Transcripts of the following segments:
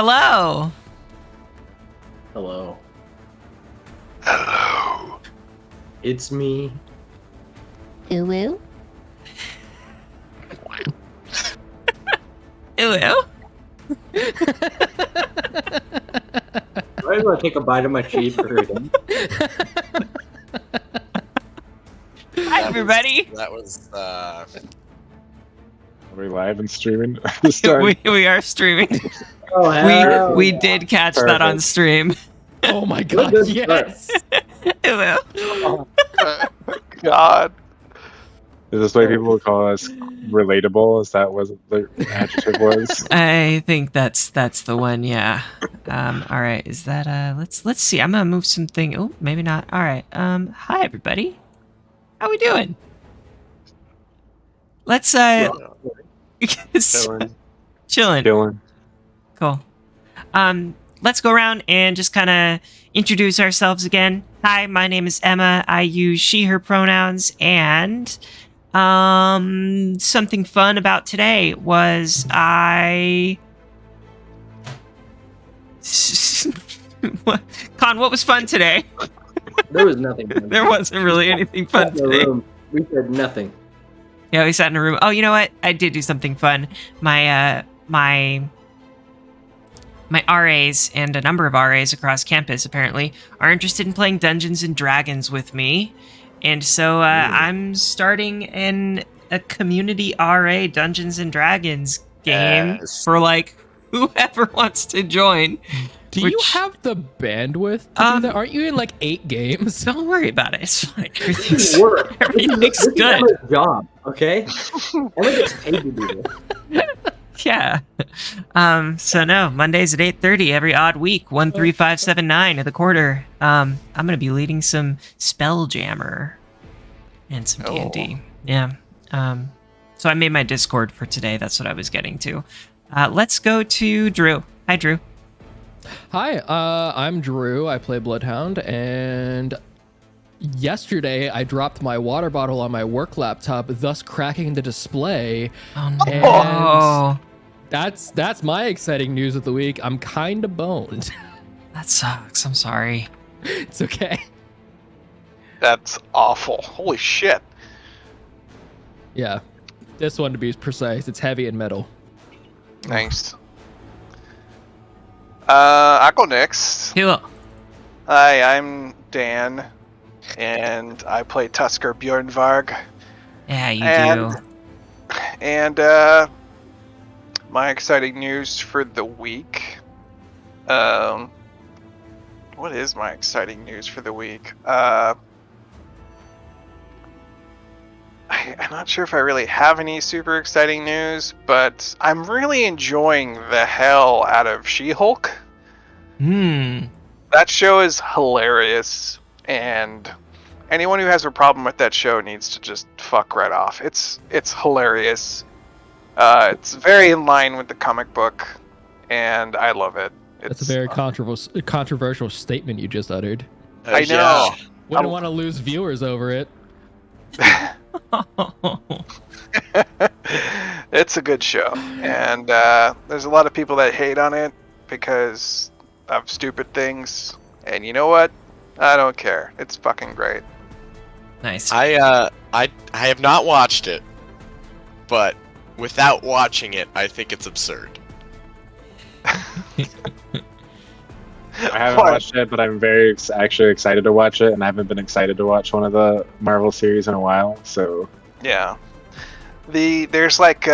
Hello. Hello. Hello. It's me. Ooh, ooh. Ew, ew. Why do I take a bite of my cheek for her again? Hi, everybody. That was Are we live and streaming this time? we are streaming. Oh, hell We yeah. did catch that on Perfect. stream. Oh my god, Good yes! Ew, ew. Oh, God. Is this why people would call us relatable? Is that what the adjective was? I think that's the one. Yeah. All right. Is that let's see. I'm gonna move something. Oh, maybe not. All right. Hi everybody. How we doing? Let's chilling. chilling. Dylan. Cool. Let's go around and just kind of introduce ourselves again. Hi, my name is Emma. I use she, her pronouns, and something fun about today was what? Con, what was fun today? There was nothing. There wasn't really anything fun In the today. room, we said nothing. Yeah, we sat in a room. Oh, you know what? I did do something fun. My RAs and a number of RAs across campus apparently are interested in playing Dungeons and Dragons with me. And so I'm starting in a community RA Dungeons and Dragons game Yes. for like whoever wants to join. Do you have the bandwidth to do that? Aren't you in like 8 games? Don't worry about it. It's fine. This is work. Everything's This is good. Emma's job, okay? Emma gets paid to do this. Yeah. So no, Mondays at 8:30 every odd week, 13579 at the quarter. I'm gonna be leading some Spelljammer and some D&D. Yeah. So I made my Discord for today. That's what I was getting to. Let's go to Drew. Hi, Drew. Hi, I'm Drew. I play Bloodhound, and yesterday I dropped my water bottle on my work laptop, thus cracking the display. Oh no. And that's my exciting news of the week. I'm kind of boned. That sucks. I'm sorry. It's okay. That's awful. Holy shit. Yeah, this one to be precise, it's heavy and metal. Nice. I'll go next. Cool. Hi, I'm Dan, and I play Tusker Bjornvarg. Yeah, you And- do. And my exciting news for the week. What is my exciting news for the week? I'm not sure if I really have any super exciting news, but I'm really enjoying the hell out of She-Hulk. That show is hilarious, and anyone who has a problem with that show needs to just fuck right off. It's hilarious. It's very in line with the comic book, and I love it. That's a very controversial statement you just uttered. I know. Wouldn't want to lose viewers over it. It's a good show, and there's a lot of people that hate on it because of stupid things, and you know what? I don't care. It's fucking great. Nice. I have not watched it, but without watching it, I think it's absurd. I haven't What? watched it, but I'm very actually excited to watch it, and I haven't been excited to watch one of the Marvel series in a while. So Yeah. There's like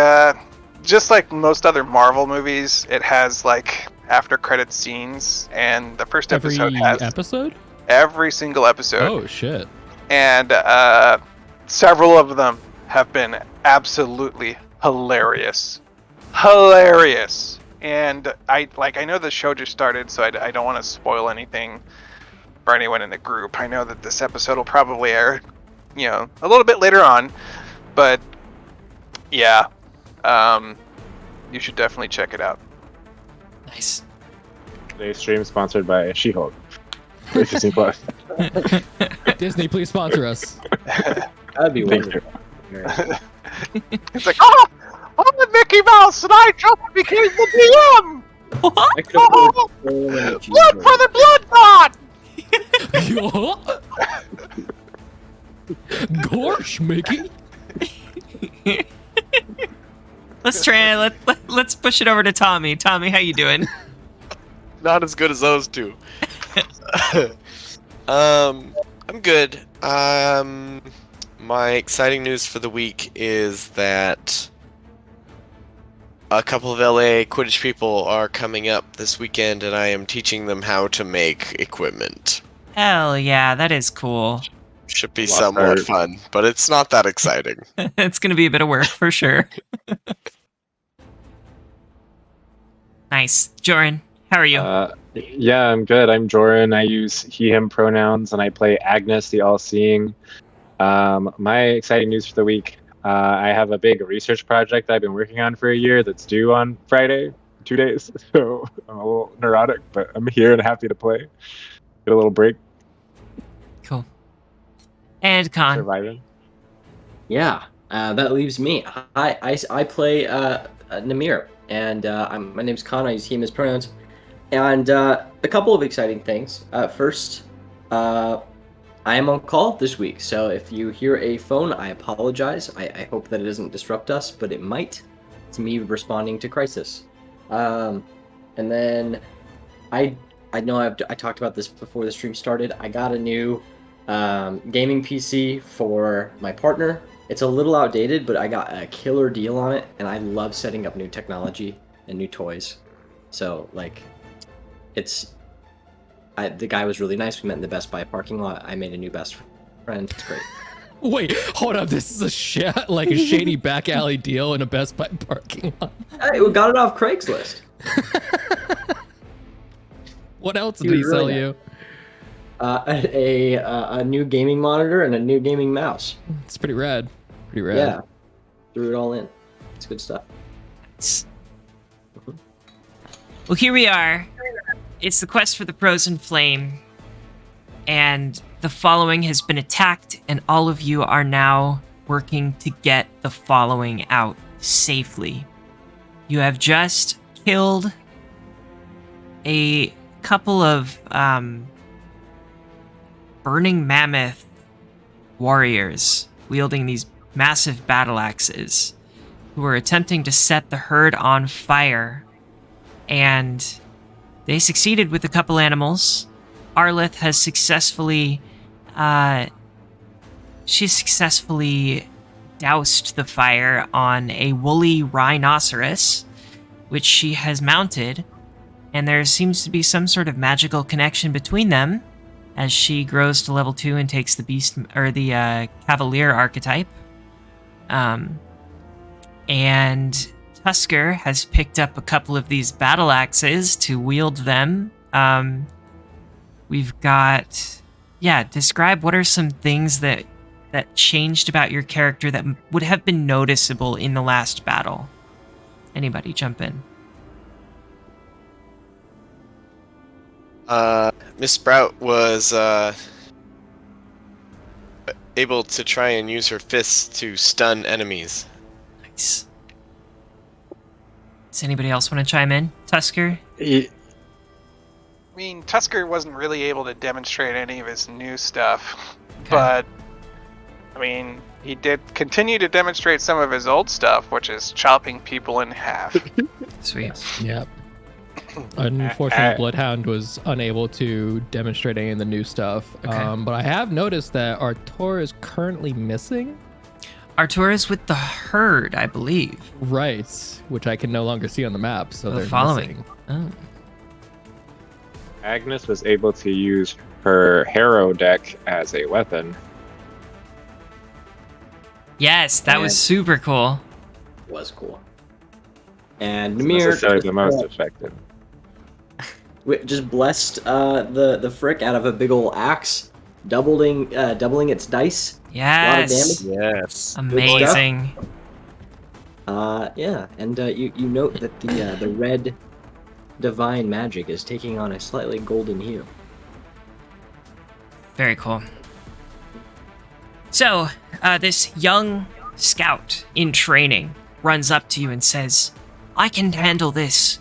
just like most other Marvel movies, it has like after credit scenes, and the first episode has episode? every single episode. Oh shit. And several of them have been absolutely hilarious. And I know the show just started, so I don't want to spoil anything for anyone in the group. I know that this episode will probably air, a little bit later on, but yeah, you should definitely check it out. Nice. today's stream is sponsored by She-Hulk. Disney Plus. Disney, please sponsor us. That'd be Thank you. wonderful. It's like, oh, I'm the Mickey Mouse, and I jumped and became the DM. I could afford so many Look for cheeseburgers. the blood god! Gosh, Mickey. Let's try. Let's push it over to Tommy. Tommy, how you doing? Not as good as those two. I'm good. My exciting news for the week is that a couple of LA Quidditch people are coming up this weekend, and I am teaching them how to make equipment. Hell yeah, that is cool. Should be Lost somewhat art. fun, but it's not that exciting. It's gonna be a bit of work for sure. Nice, Joran. How are you? Yeah, I'm good. I'm Joran. I use he/him pronouns, and I play Agnes, the All-Seeing. My exciting news for the week: I have a big research project I've been working on for a year that's due on Friday, 2 days. So I'm a little neurotic, but I'm here and happy to play. Get a little break. Cool. And Khan. Surviving. Yeah, that leaves me. I play Namir, and my name's Khan. I use him as pronouns. And a couple of exciting things. First, I am on call this week, so if you hear a phone, I apologize. I hope that it doesn't disrupt us, but it might. It's me responding to crisis. And then I know I talked about this before the stream started. I got a new gaming PC for my partner. It's a little outdated, but I got a killer deal on it, and I love setting up new technology and new toys. So like, the guy was really nice. We met in the Best Buy parking lot. I made a new best friend. It's great. Wait, hold up. This is a shady back alley deal in a Best Buy parking lot. We got it off Craigslist. What else He did he was really sell nice. you? A new gaming monitor and a new gaming mouse. It's pretty rad. Pretty rad. Yeah, threw it all in. It's good stuff. Well, here we are. It's the quest for the Frozen Flame. And the following has been attacked, and all of you are now working to get the following out safely. You have just killed a couple of Burning Mammoth warriors wielding these massive battle axes who were attempting to set the herd on fire. And they succeeded with a couple animals. Arlith has successfully doused the fire on a woolly rhinoceros, which she has mounted, and there seems to be some sort of magical connection between them as she grows to level 2 and takes the beast or the cavalier archetype. And Tusker has picked up a couple of these battle axes to wield them. We've got, describe what are some things that changed about your character that would have been noticeable in the last battle. Anybody jump in? Miss Sprout was able to try and use her fists to stun enemies. Nice. Does anybody else want to chime in? Tusker? I mean, Tusker wasn't really able to demonstrate any of his new stuff, but I mean, he did continue to demonstrate some of his old stuff, which is chopping people in half. Sweet. Yep. Unfortunately, Bloodhound was unable to demonstrate any of the new stuff. Okay. But I have noticed that Artur is currently missing. Artur is with the herd, I believe. Right, which I can no longer see on the map, so The they're following. missing. Oh. Agnes was able to use her Harrow deck as a weapon. Yes, that was And- super cool. Was cool. And It's Namir necessarily the most effective. just blessed the frick out of a big ol' axe, doubling its dice. Yes. A lot of damage. Yes. Amazing. Yeah, and you note that the red divine magic is taking on a slightly golden hue. Very cool. So, this young scout in training runs up to you and says, I can handle this.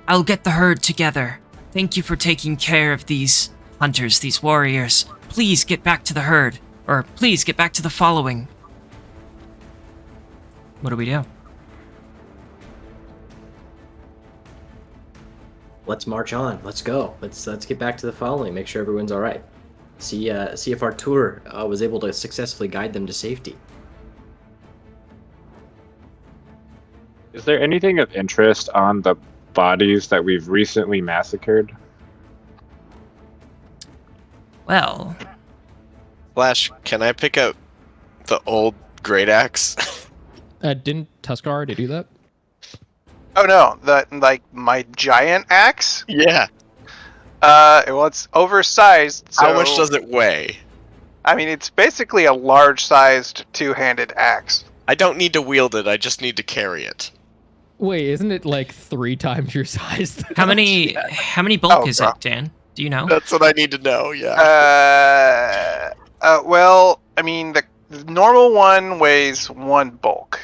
I'll get the herd together. Thank you for taking care of these hunters, these warriors. Please get back to the herd. Or please get back to the following. What do we do? Let's march on. Let's go. Let's get back to the following. Make sure everyone's all right. See if our tour was able to successfully guide them to safety. Is there anything of interest on the bodies that we've recently massacred? Well, Flash, can I pick up the old great axe? Didn't Tusk already do that? Oh no, my giant axe. Yeah. Well, it's oversized. So, How much does it weigh? I mean, it's basically a large-sized two-handed axe. I don't need to wield it. I just need to carry it. Wait, isn't it like 3 times your size? how many bulk Oh, is bro. it, Dan? Do you know? That's what I need to know. Yeah. Well, I mean, the normal one weighs 1 bulk,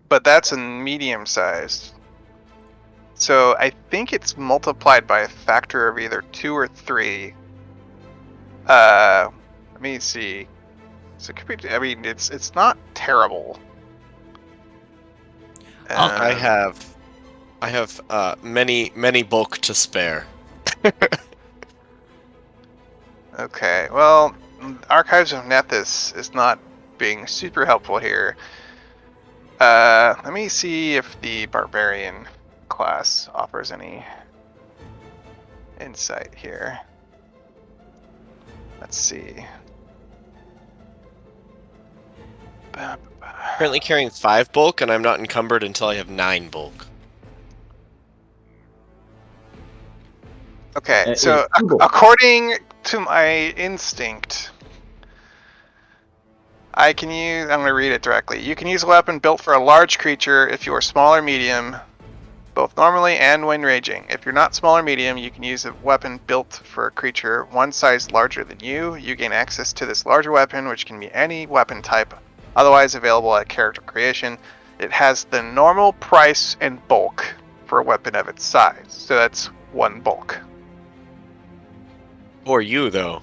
but that's a medium-sized. So I think it's multiplied by a factor of either 2 or 3. Let me see. So it could be. I mean, it's not terrible. I have many bulk to spare. Okay. Well, Archives of Nethys is not being super helpful here. Let me see if the Barbarian class offers any insight here. Let's see. Currently carrying 5 bulk, and I'm not encumbered until I have 9 bulk. Okay, It's so Google. according to my instinct, I'm going to read it directly. You can use a weapon built for a large creature if you are small or medium, both normally and when raging. If you're not small or medium, you can use a weapon built for a creature one size larger than you. You gain access to this larger weapon, which can be any weapon type, otherwise available at character creation. It has the normal price and bulk for a weapon of its size, so that's 1 bulk. For you, though.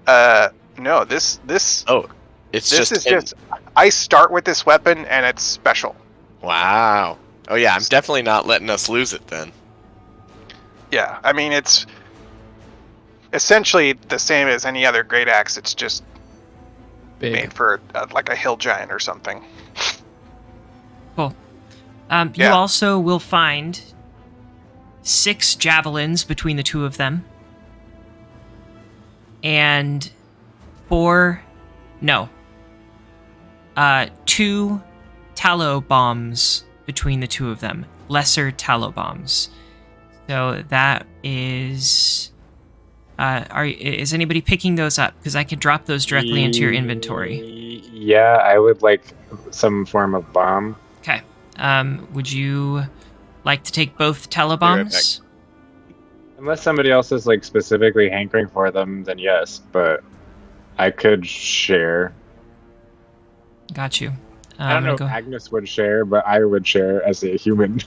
No, this Oh, it's this just. is just. I start with this weapon and it's special. Wow. Oh yeah, I'm definitely not letting us lose it then. Yeah, I mean it's essentially the same as any other great axe. It's just Big. made for like a hill giant or something. Cool. You Yeah. also will find 6 javelins between the 2 of them. And 2 tallow bombs between the 2 of them. Lesser tallow bombs. So that is... is anybody picking those up? Because I can drop those directly into your inventory. Yeah, I would like some form of bomb. Okay. Would you like to take both tallow Be right bombs? Unless somebody else is like specifically hankering for them, then yes, but I could share. Got you. I don't I'm know if gonna go. Agnes would share, but I would share as a human.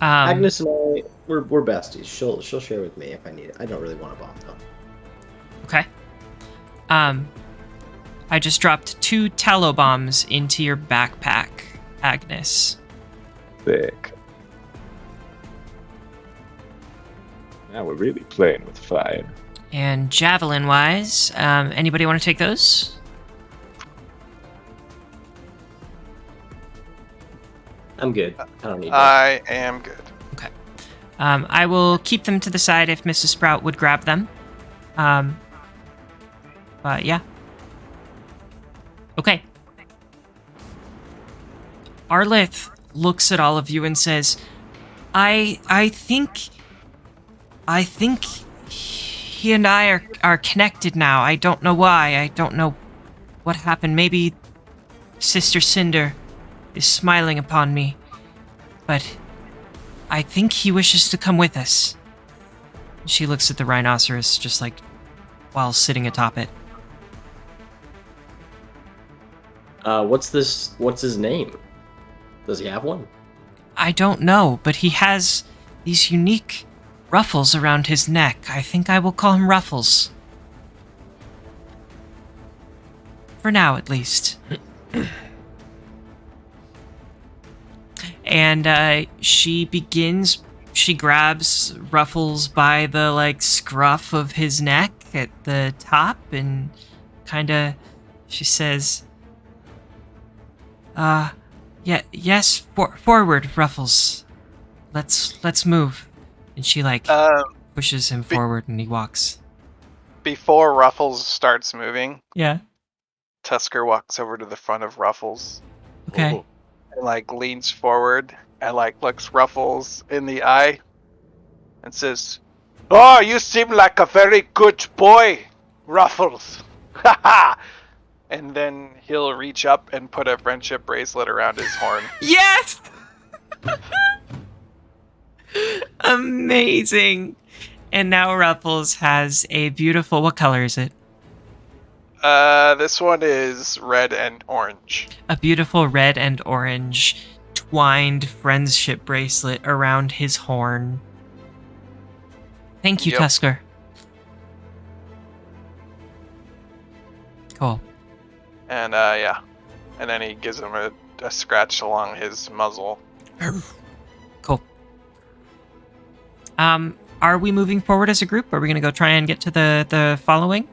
Agnes and I, we're besties. She'll share with me if I need it. I don't really want a bomb though. Okay. I just dropped 2 tallow bombs into your backpack, Agnes. Sick. Now we're really playing with fire. And javelin-wise, anybody want to take those? I'm good. I don't need that. I am good. Okay. I will keep them to the side if Mrs. Sprout would grab them. But yeah. Okay. Arlith looks at all of you and says, I think he and I are connected now. I don't know why. I don't know what happened. Maybe Sister Cinder is smiling upon me. But I think he wishes to come with us. She looks at the rhinoceros just like while sitting atop it. What's his name? Does he have one? I don't know, but he has these unique ruffles around his neck. I think I will call him Ruffles. For now, at least. And she grabs Ruffles by the, like, scruff of his neck at the top and she says, yes, forward, Ruffles. Let's move. And she, like, pushes him forward and he walks. Before Ruffles starts moving, Yeah. Tusker walks over to the front of Ruffles Okay. Whoa. and, like, leans forward and, like, looks Ruffles in the eye and says, "Oh, you seem like a very good boy, Ruffles." Haha. And then he'll reach up and put a friendship bracelet around his horn. Yes! Amazing. And now Ruffles has a beautiful, what color is it? This one is red and orange. A beautiful red and orange twined friendship bracelet around his horn. Thank you, Yep. Tusker. Cool. And, yeah. And then he gives him a scratch along his muzzle. Cool. Are we moving forward as a group? Are we going to go try and get to the following?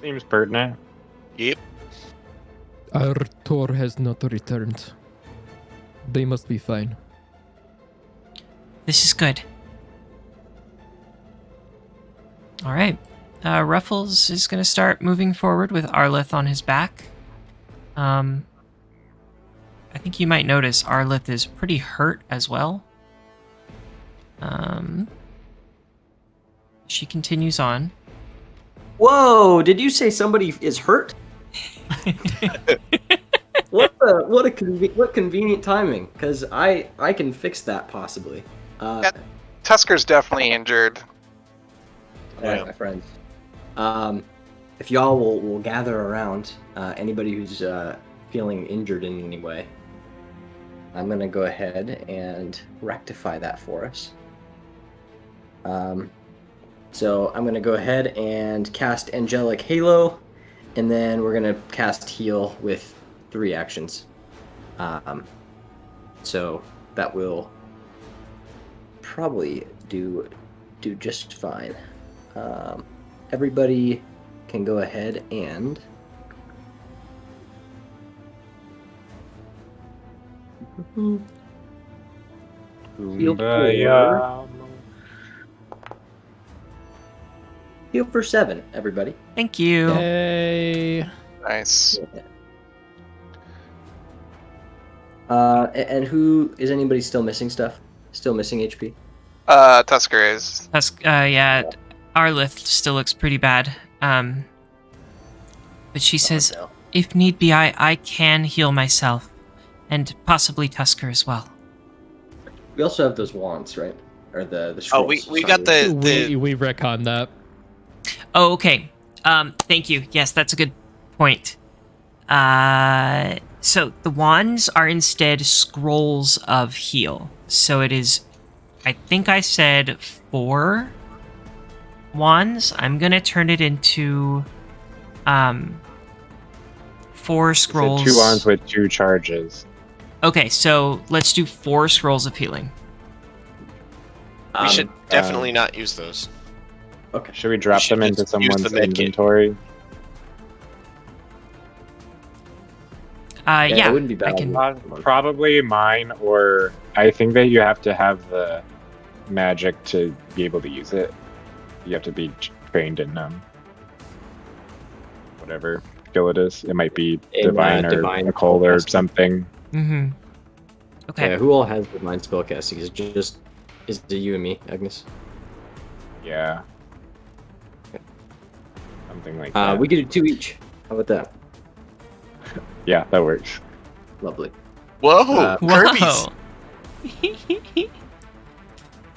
Seems pertinent. Yep. Our tour has not returned. They must be fine. This is good. All right. Ruffles is going to start moving forward with Arlith on his back. I think you might notice Arlith is pretty hurt as well. She continues on. Whoa! Did you say somebody is hurt? What convenient timing? Because I can fix that possibly. Yeah. Tusker's definitely injured. All right, my friends. If y'all will gather around, anybody who's feeling injured in any way, I'm gonna go ahead and rectify that for us. So I'm gonna go ahead and cast Angelic Halo, and then we're gonna cast Heal with 3 actions. So that will probably do just fine. Everybody can go ahead and heal for 7, everybody. Thank you. Yay! Nice. And who is anybody still missing stuff? Still missing HP? Tusker is. Yeah, Arlith still looks pretty bad. But she says, Oh, no. if need be, I can heal myself. And possibly Tusker as well. We also have those wands, right? Or the Oh, scrolls. we got the We retconned that. Oh, okay. Thank you. Yes, that's a good point. So the wands are instead scrolls of heal. So it is, I think I said 4 wands. I'm gonna turn it into 4 scrolls. 2 wands with 2 charges. Okay, so let's do 4 scrolls of healing. we should definitely not use those. Okay. Should we drop should them into just use the someone's med kit. inventory? Yeah, Yeah, it wouldn't be bad. I can. Probably mine, or I think that you have to have the magic to be able to use it. You have to be trained in whatever skill it is. It might be In, divine or divine occult or spellcasting. something. Mm-hmm. Okay. Yeah, who all has divine spellcasting? Is it you and me, Agnes? Yeah. Something like that. We could do 2 each. How about that? Yeah, that works. Lovely. Whoa, Kirby's. Whoa.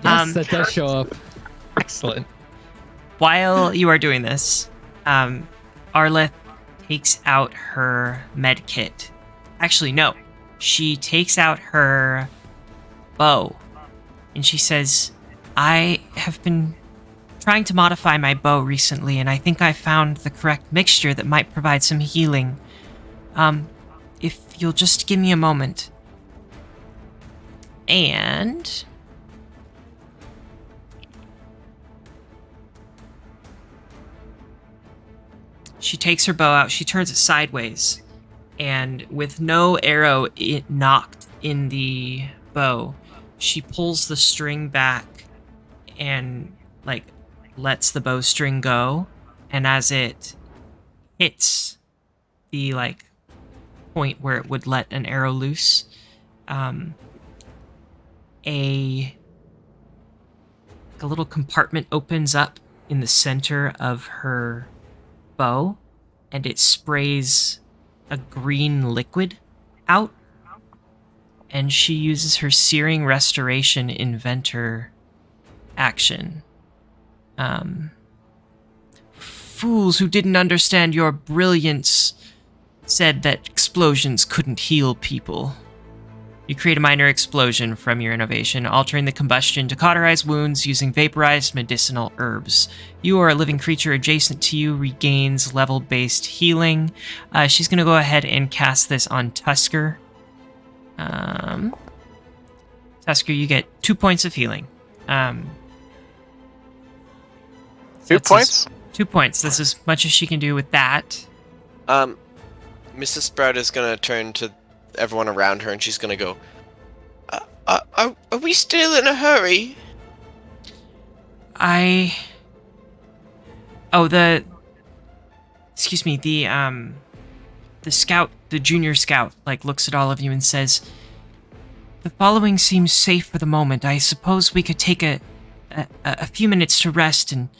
Yes, that does show up. Excellent. While you are doing this, Arlith takes out her med kit. Actually, no. she takes out her bow and she says, I have been trying to modify my bow recently, and I think I found the correct mixture that might provide some healing. If you'll just give me a moment. And she takes her bow out, she turns it sideways, and with no arrow knocked in the bow, she pulls the string back and, like, lets the bowstring go. And as it hits the, like, point where it would let an arrow loose, a little compartment opens up in the center of her bow, and it sprays a green liquid out, and she uses her Searing Restoration Inventor action. Fools who didn't understand your brilliance said that explosions couldn't heal people. You create a minor explosion from your innovation, altering the combustion to cauterize wounds using vaporized medicinal herbs. You or a living creature adjacent to you regains level-based healing. She's going to go ahead and cast this on Tusker. Tusker, you get 2 points of healing. 2 points? 2 points. That's as much as she can do with that. Mrs. Sprout is gonna turn to everyone around her and she's gonna go, are we still in a hurry? Excuse me, the scout, the junior scout, like, looks at all of you and says, the following seems safe for the moment. I suppose we could take a few minutes to rest and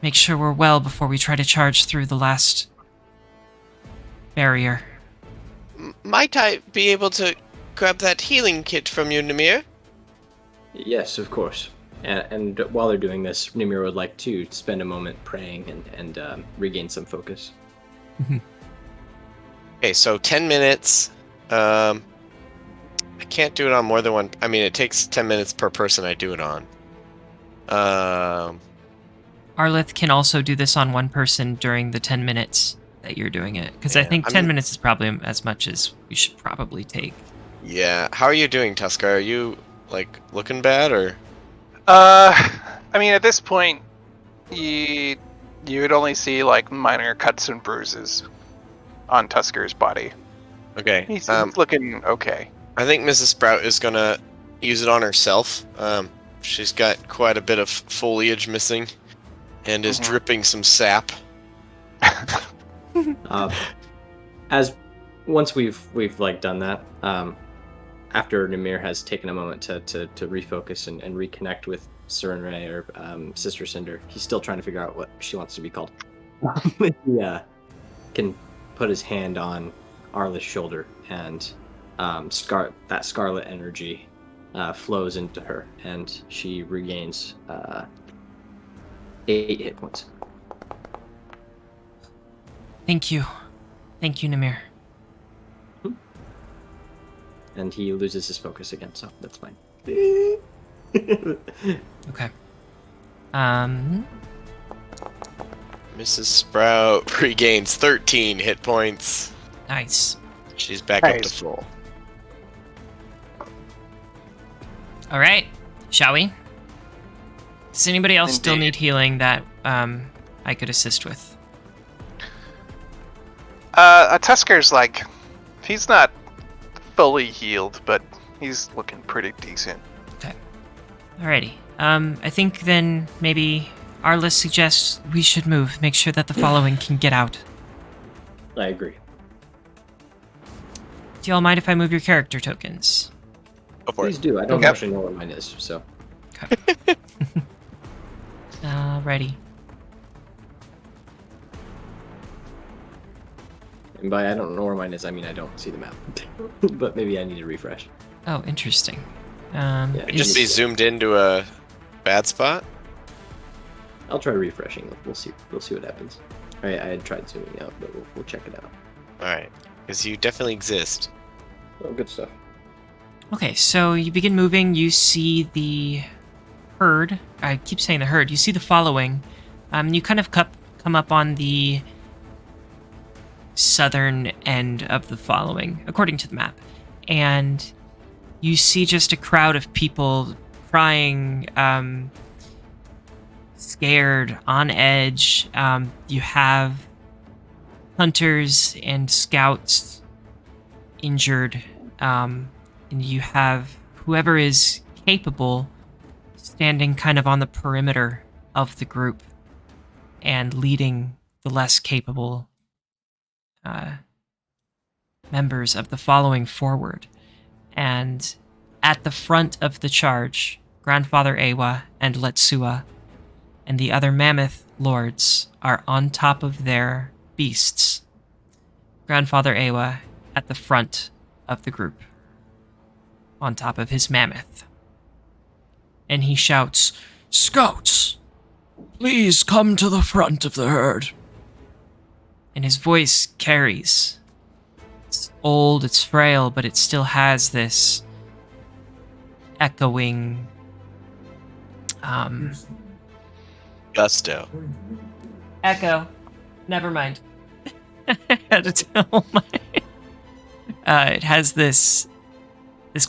make sure we're well before we try to charge through the last barrier. Might I be able to grab that healing kit from you, Namir? Yes, of course. And while they're doing this, Nimir would like to spend a moment praying and regain some focus. Okay, so 10 minutes. I can't do it on more than one. I mean, it takes 10 minutes per person I do it on. Arlith can also do this on one person during the 10 minutes that you're doing it, because I think 10 minutes is probably as much as we should probably take. Yeah. How are you doing, Tusker? Are you, like, looking bad, or? I mean, at this point, you would only see, like, minor cuts and bruises on Tusker's body. Okay. He's looking okay. I think Mrs. Sprout is gonna use it on herself. She's got quite a bit of foliage missing, and is dripping some sap. As once we've like done that, after Namir has taken a moment to refocus and reconnect with Surinray or Sister Cinder, he's still trying to figure out what she wants to be called. He can put his hand on Arla's shoulder, and that scarlet energy flows into her, and she regains 8 hit points. Thank you, Namir. And he loses his focus again, so that's fine. Okay. Mrs. Sprout regains 13 hit points. Nice. She's back up to Nice. full. All right, shall we? Does anybody else still Indeed. need healing that I could assist with? Tusker's like, he's not fully healed, but he's looking pretty decent. Okay. Alrighty. I think then maybe Arliss suggests we should move, make sure that the following can get out. I agree. Do y'all mind if I move your character tokens? Go for Please it. do. I don't Okay. actually know what mine is, so. Alrighty. And by I don't know where mine is, I mean I don't see the map. But maybe I need to refresh. Oh, interesting. Could just be zoomed into a bad spot. I'll try refreshing. We'll see. We'll see what happens. I had tried zooming out, but we'll check it out. All right, because you definitely exist. Oh, good stuff. Okay, so you begin moving. You see the herd. I keep saying the herd. You see the following. You kind of come up on the southern end of the following, according to the map. And you see just a crowd of people crying, scared, on edge. You have hunters and scouts injured, and you have whoever is capable standing kind of on the perimeter of the group and leading the less capable members of the following forward. And at the front of the charge, Grandfather Awa and Letsua and the other mammoth lords are on top of their beasts. Grandfather Awa at the front of the group, on top of his mammoth. And he shouts, "Scouts, please come to the front of the herd." And his voice carries. It's old, it's frail, but it still has this echoing Gusto. echo. Never mind. I had to tell my it has this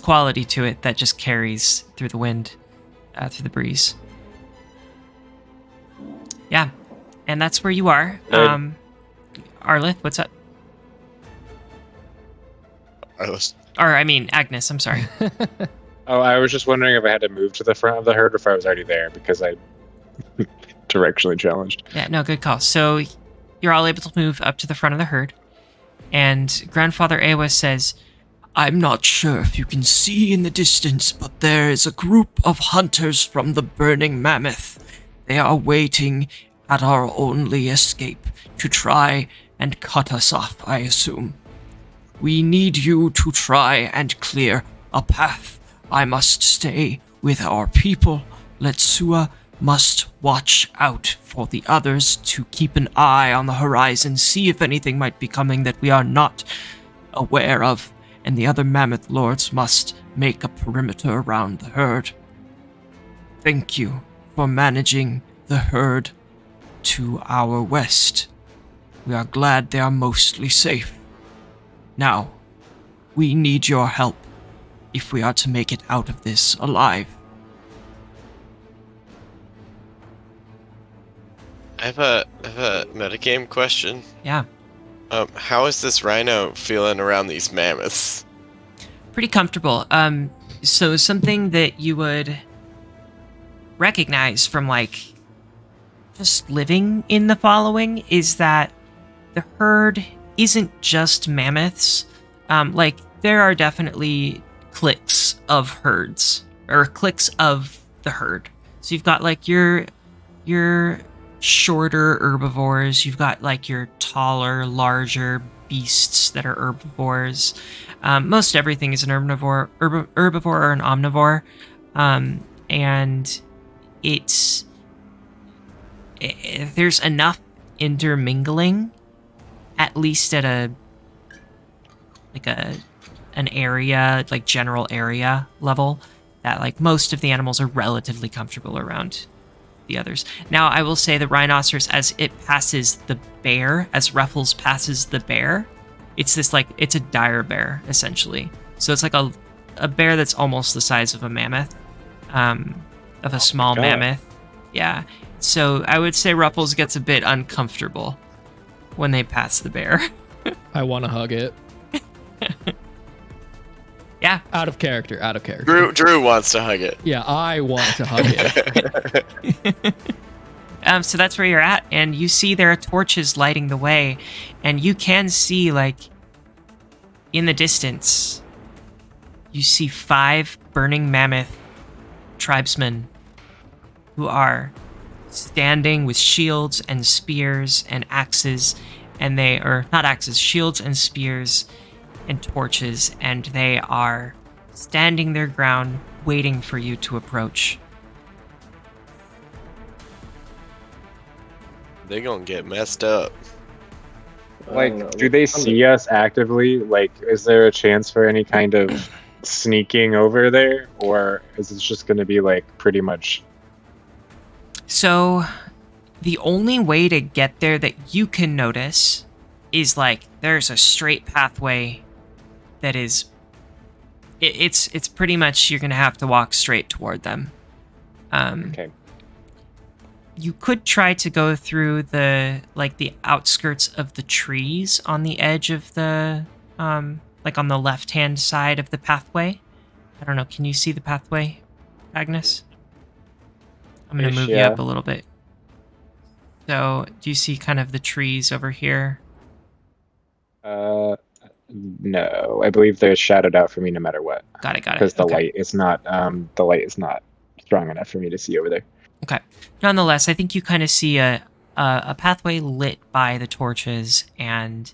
quality to it that just carries through the wind, through the breeze. Yeah. And that's where you are. Good. Arlith, what's up? Agnes, I'm sorry. Oh, I was just wondering if I had to move to the front of the herd or if I was already there because I directionally challenged. Yeah, no, good call. So you're all able to move up to the front of the herd. And Grandfather Awa says, "I'm not sure if you can see in the distance, but there is a group of hunters from the Burning Mammoth. They are waiting at our only escape to try and cut us off, I assume. We need you to try and clear a path. I must stay with our people. Letsua must watch out for the others to keep an eye on the horizon, see if anything might be coming that we are not aware of, and the other mammoth lords must make a perimeter around the herd. Thank you for managing the herd to our west. We are glad they are mostly safe. Now, we need your help if we are to make it out of this alive." I have a metagame question. Yeah, How is this rhino feeling around these mammoths? pretty comfortable. So something that you would recognize from, like, just living in the following is that the herd isn't just mammoths. Like, there are definitely cliques of herds, or cliques of the herd. So you've got, like, your shorter herbivores, you've got, like, your taller, larger beasts that are herbivores. Most everything is an herbivore or an omnivore. And there's enough intermingling, at least at an area, like general area level, that, like, most of the animals are relatively comfortable around the others. Now, I will say the rhinoceros, as it passes the bear, as Ruffles passes the bear, it's this, like, it's a dire bear, essentially. So it's like a bear that's almost the size of a mammoth, of a small mammoth. Yeah. So I would say Ruffles gets a bit uncomfortable when they pass the bear. I want to hug it. Yeah. Out of character. Drew wants to hug it. Yeah, I want to hug it. So that's where you're at, and you see there are torches lighting the way, and you can see, like, in the distance, you see 5 Burning Mammoth tribesmen who are standing with shields and spears and axes, and they are not axes, shields and spears and torches, and they are standing their ground waiting for you to approach. They gonna get messed up. Like, do they see us actively? Like, is there a chance for any kind of sneaking over there, or is this just going to be like pretty much? So, the only way to get there that you can notice is like there's a straight pathway that is. It's pretty much you're gonna have to walk straight toward them. Okay. You could try to go through the outskirts of the trees on the edge of the like on the left-hand side of the pathway. I don't know. Can you see the pathway, Agnes? I'm gonna move you up a little bit. So, do you see kind of the trees over here? No, I believe they're shadowed out for me no matter what. Got it. Because the Okay. light is not strong enough for me to see over there. Okay. Nonetheless, I think you kind of see a pathway lit by the torches, and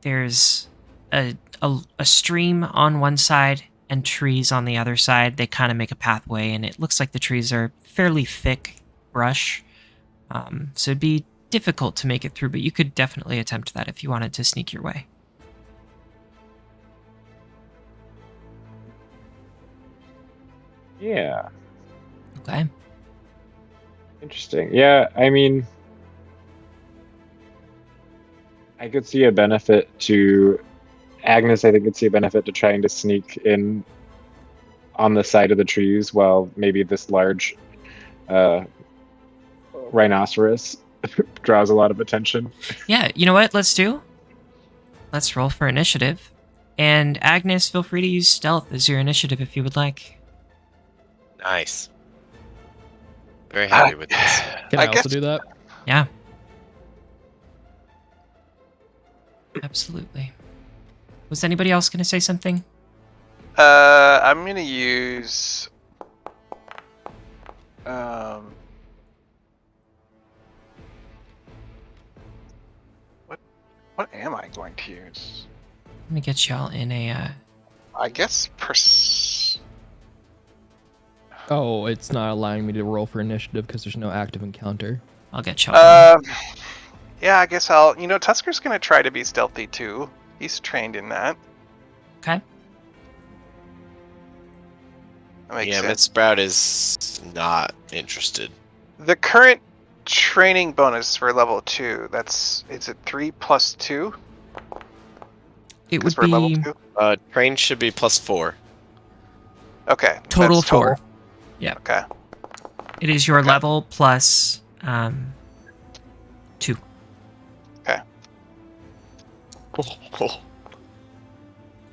there's a stream on one side and trees on the other side. They kind of make a pathway, and it looks like the trees are fairly thick brush. So it'd be difficult to make it through, but you could definitely attempt that if you wanted to sneak your way. Yeah. Okay. Interesting. Yeah, I mean, I could see a benefit to Agnes. I think could see a benefit to trying to sneak in on the side of the trees while maybe this large rhinoceros draws a lot of attention. Yeah, you know what? Let's roll for initiative. And Agnes, feel free to use stealth as your initiative if you would like. Nice. Very happy with this. Can I also do that? Yeah. Absolutely. Was anybody else going to say something? I'm gonna use. What am I going to use? Let me get y'all in a. I guess Oh, it's not allowing me to roll for initiative because there's no active encounter. I'll get y'all. Yeah, I guess I'll. Tusker's gonna try to be stealthy too. He's trained in that. Okay. That makes Yeah, sense. Miss Sprout is not interested. The current training bonus for level 2, is it 3 plus 2? It would For level be 2? Train should be +4. Okay. total that's 4. Yeah. Okay. It is your level plus 2. Okay.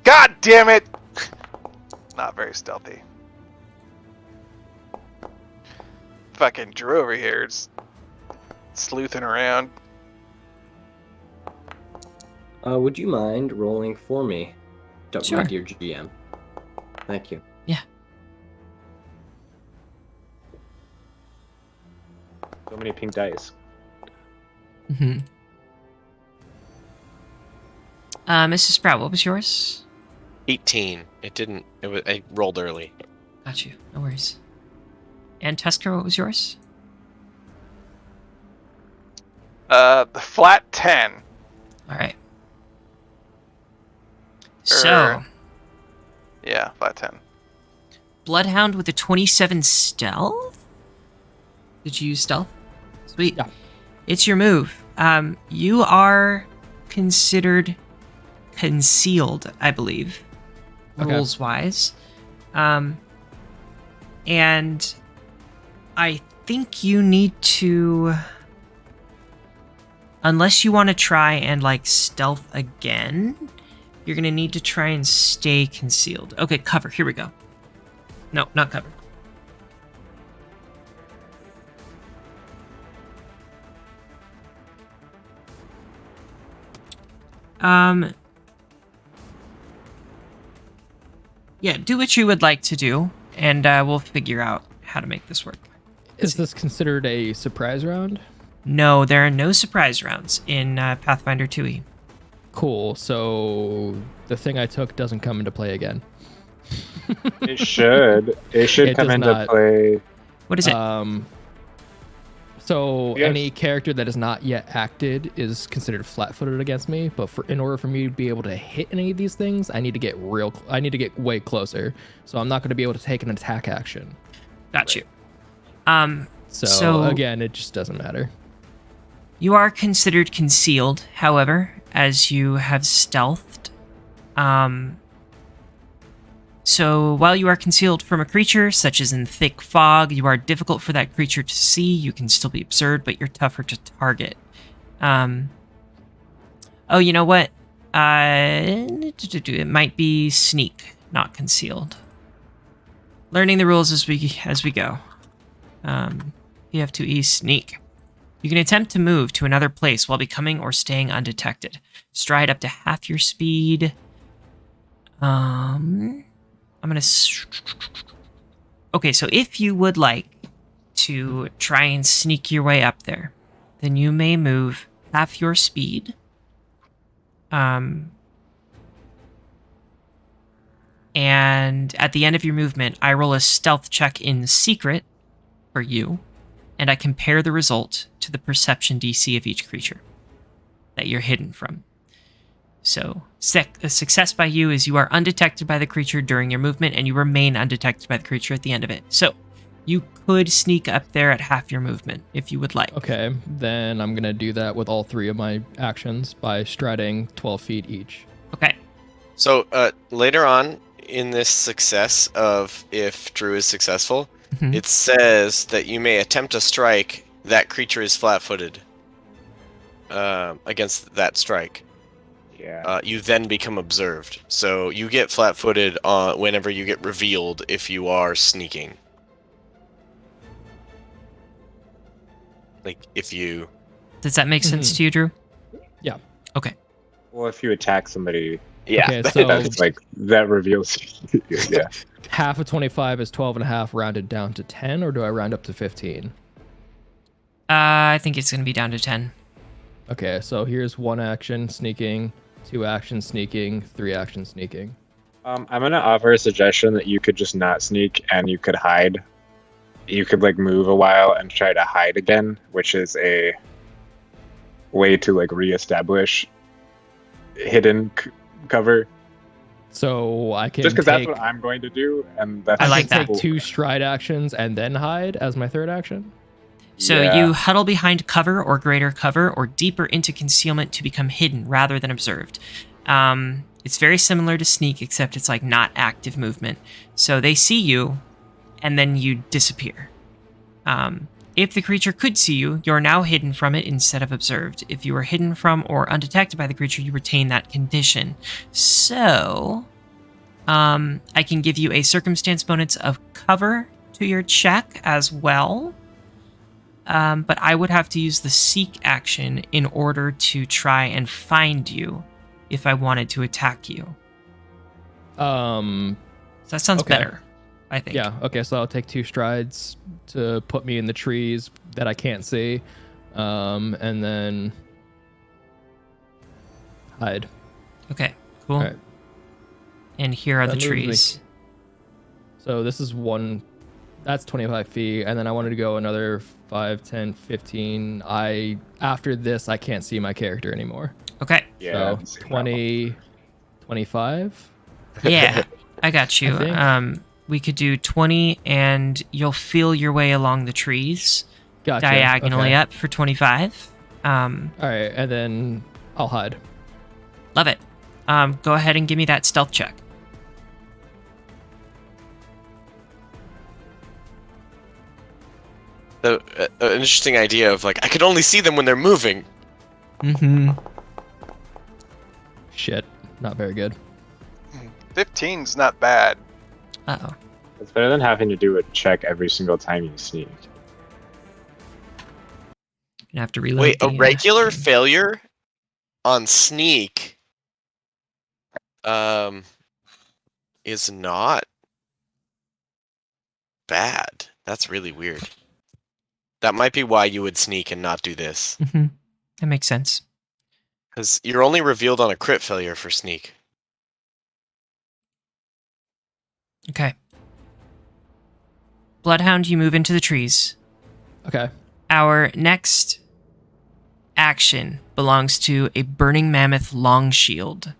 God damn it! Not very stealthy. Fucking Drew over here is sleuthing around. Would you mind rolling for me, Sure. my dear GM? Thank you. Yeah. So many pink dice. Mm-hmm. Mrs. Sprout, what was yours? 18. I rolled early. Got you. No worries. And Tusker, what was yours? The flat 10. All right. So, Yeah, flat 10. Bloodhound with a 27 stealth? Did you use stealth? Sweet. Yeah. It's your move. You are considered concealed, I believe, Okay. rules-wise. And I think you need to... Unless you want to try and, stealth again, you're going to need to try and stay concealed. Okay, cover. Here we go. No, not cover. Yeah, do what you would like to do, and we'll figure out how to make this work. Is this considered a surprise round? No, there are no surprise rounds in Pathfinder 2e. Cool. So the thing I took doesn't come into play again. It should. It should It come does into not. play. What is it? So So Yes. any character that is not yet acted is considered flat-footed against me. But in order for me to be able to hit any of these things, I need to get way closer. So I'm not going to be able to take an attack action. Got you. So again, it just doesn't matter. You are considered concealed, however, as you have stealthed. So while you are concealed from a creature, such as in thick fog, you are difficult for that creature to see. You can still be observed, but you're tougher to target. Oh, you know what? It might be sneak, not concealed. Learning the rules as we go. PF2E sneak. You can attempt to move to another place while becoming or staying undetected. Stride up to half your speed. Okay, so if you would like to try and sneak your way up there, then you may move half your speed. And at the end of your movement, I roll a stealth check in secret for you, and I compare the result to the perception DC of each creature that you're hidden from. So, a success by you is you are undetected by the creature during your movement, and you remain undetected by the creature at the end of it. So, you could sneak up there at half your movement if you would like. Okay, then I'm going to do that with all 3 of my actions by striding 12 feet each. Okay. So later on in this success of if Drew is successful, Mhm. it says that you may attempt a strike. That creature is flat-footed against that strike. Yeah. You then become observed. So you get flat-footed whenever you get revealed if you are sneaking. Like if you... Does that make sense to you, Drew? Yeah. Okay. Well, if you attack somebody, Yeah. Okay, so that's like that reveals. Yeah. half of 25 is 12 and a half rounded down to 10, or do I round up to 15? I think it's going to be down to 10. Okay, so here's 1 action sneaking, 2 actions sneaking, 3 actions sneaking. I'm gonna offer a suggestion that you could just not sneak and you could hide. You could like move a while and try to hide again, which is a way to like reestablish hidden cover. So I can Just because take, that's what I'm going to do, and that's I like I can that. take 2 stride actions and then hide as my 3rd action. So Yeah. you huddle behind cover or greater cover or deeper into concealment to become hidden rather than observed. It's very similar to sneak, except it's like not active movement. So they see you, and then you disappear. If the creature could see you, you're now hidden from it instead of observed. If you are hidden from or undetected by the creature, you retain that condition. So, I can give you a circumstance bonus of cover to your check as well. But I would have to use the seek action in order to try and find you if I wanted to attack you. So that sounds Okay. better, I think. Yeah, okay, so I'll take 2 strides to put me in the trees that I can't see, and then hide. Okay, cool. All right. And here are That the moves me. trees. So this is 1, that's 25 feet, and then I wanted to go another 5, 10, 15. After this, I can't see my character anymore. Okay. Yeah. So 20, 25? Yeah, I got you. I think. We could do 20, and you'll feel your way along the trees Gotcha. diagonally okay. up for 25. All right, and then I'll hide. Love it. Go ahead and give me that stealth check. An interesting idea of like, I can only see them when they're moving. Mm-hmm. Shit, not very good. 15's not bad. Uh-oh. It's better than having to do a check every single time you sneak. Gonna have to reload. Wait, a the, regular thing. failure on sneak is not bad. That's really weird. That might be why you would sneak and not do this. Mm-hmm. That makes sense. Because you're only revealed on a crit failure for sneak. Okay. Bloodhound, you move into the trees. Okay. Our next action belongs to a Burning Mammoth long shield,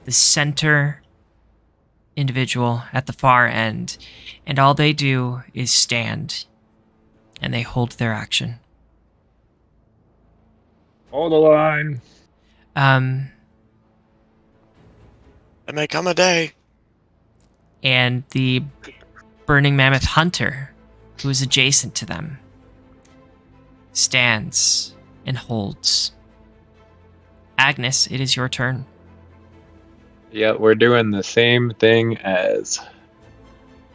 the center individual at the far end, and all they do is stand, and they hold their action. Hold the line. It may come a day. And the Burning Mammoth hunter, who is adjacent to them, stands and holds. Agnes, it is your turn. Yeah, we're doing the same thing as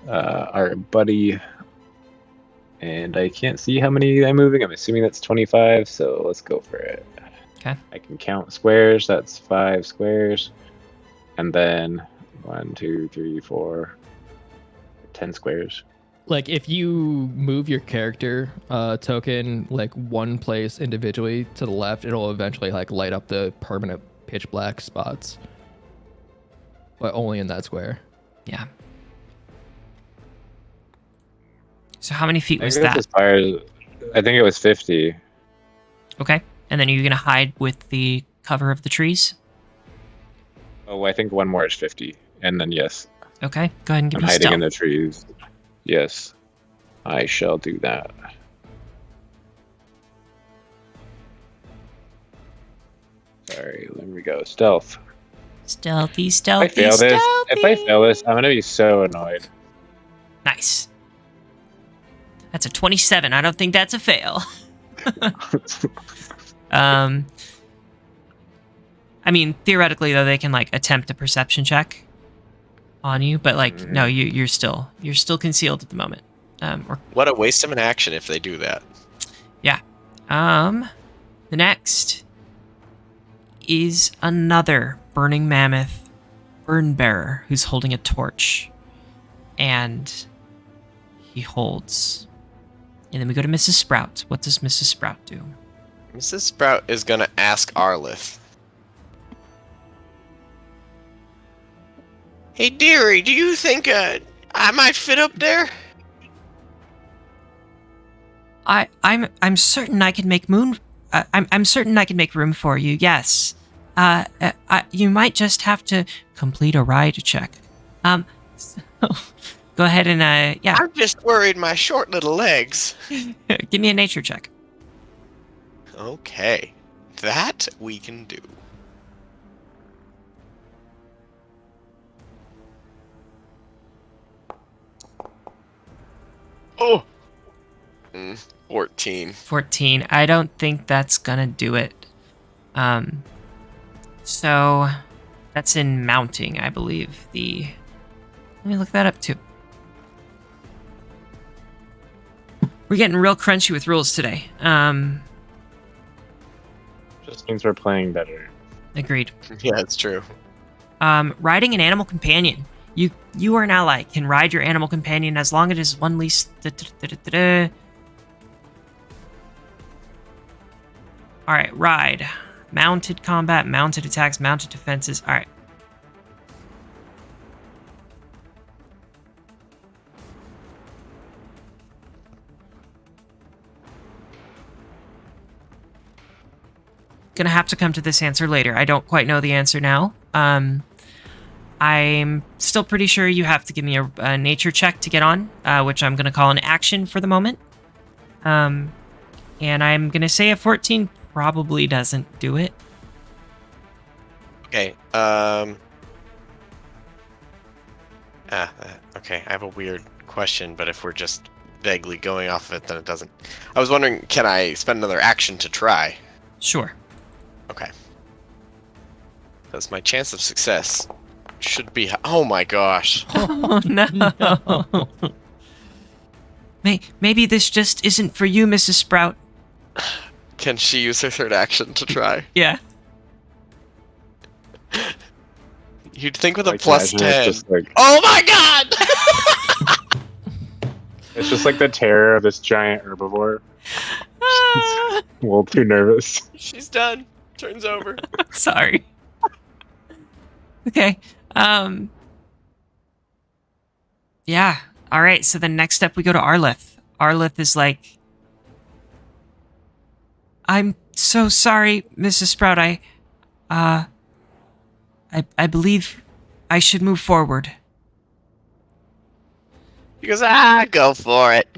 our buddy. And I can't see how many I'm moving. I'm assuming that's 25, so let's go for it. Okay. I can count squares. That's 5 squares. And then 1, 2, 3, 4, 10 squares. Like if you move your character token like one place individually to the left, it'll eventually like light up the permanent pitch black spots. But only in that square. Yeah. So how many feet I was think that? as far as, I think it was 50. Okay. And then you're going to hide with the cover of the trees? Oh, I think one more is 50. And then yes, Okay. Go ahead and give I'm me hiding stealth. in the trees. Yes, I shall do that. Sorry, let me go. Stealth. Stealthy, If I stealthy, fail stealthy. this, I'm gonna be so annoyed. Nice. That's a 27. I don't think that's a fail. I mean, theoretically though, they can like attempt a perception check on you, but like, no, you're still concealed at the moment. Or What a waste of an action if they do that. yeah. The next is another Burning Mammoth Burnbearer who's holding a torch, and he holds. And then we go to Mrs. Sprout. What does Mrs. Sprout do? Mrs. Sprout is gonna ask Arlith. Hey, dearie, do you think I might fit up there? I'm certain I can make I'm certain I can make room for you. Yes. You might just have to complete a ride check. So, go ahead and yeah. I'm just worried my short little legs. Give me a nature check. Okay, that we can do. Oh! 14. 14. I don't think that's gonna do it. So that's in mounting, I believe. Let me look that up too. We're getting real crunchy with rules today. Just means we're playing better. Agreed. Yeah, it's true. Riding an animal companion. You or an ally can ride your animal companion as long as it is one least. All right, ride. Mounted combat, mounted attacks, mounted defenses. All right. Gonna have to come to this answer later. I don't quite know the answer now. I'm still pretty sure you have to give me a nature check to get on, which I'm gonna call an action for the moment. And I'm gonna say a 14 probably doesn't do it. Okay, okay, I have a weird question, but if we're just vaguely going off of it, then it doesn't. I was wondering, can I spend another action to try? Sure. Okay. Because my chance of success should be... Oh my gosh. Oh no. Maybe this just isn't for you, Mrs. Sprout. Can she use her third action to try? Yeah. You'd think with a Like, plus imagine 10. It's just like, Oh my god! it's just like the terror of this giant herbivore. Ah, A little too nervous. She's done. Turns over. sorry. Okay. Yeah. All right. So then next up we go to Arlith. Arlith is like, I'm so sorry, Mrs. Sprout. I believe I should move forward. He goes, go for it.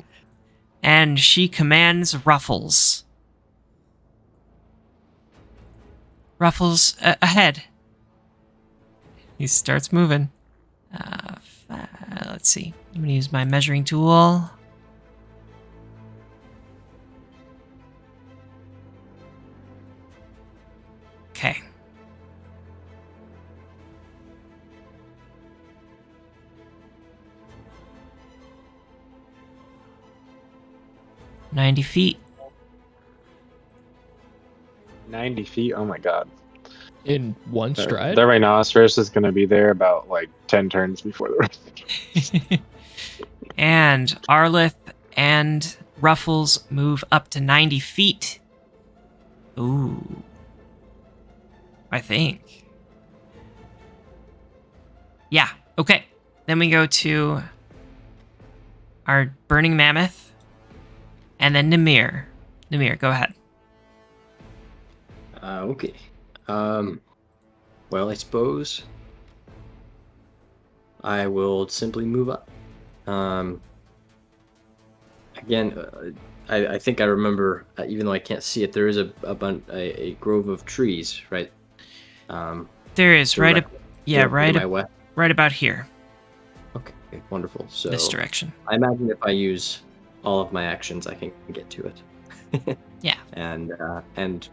And she commands Ruffles. Ruffles, ahead. He starts moving. Let's see. I'm gonna use my measuring tool. Okay. "90 feet. 90 feet. Oh my god. In one stride? The rhinoceros is going to be there about like 10 turns before the rest of the game. And Arlith and Ruffles move up to 90 feet. Ooh. I think. Yeah, okay. Then we go to our Burning Mammoth. And then Nimir. Nimir, go ahead. Okay. Well, I suppose I will simply move up. Again, I think I remember, even though I can't see it, there is a grove of trees, right? There is right up, yeah, to my west. right about here. Okay, wonderful. So This direction. I imagine if I use all of my actions, I can get to it. Yeah. And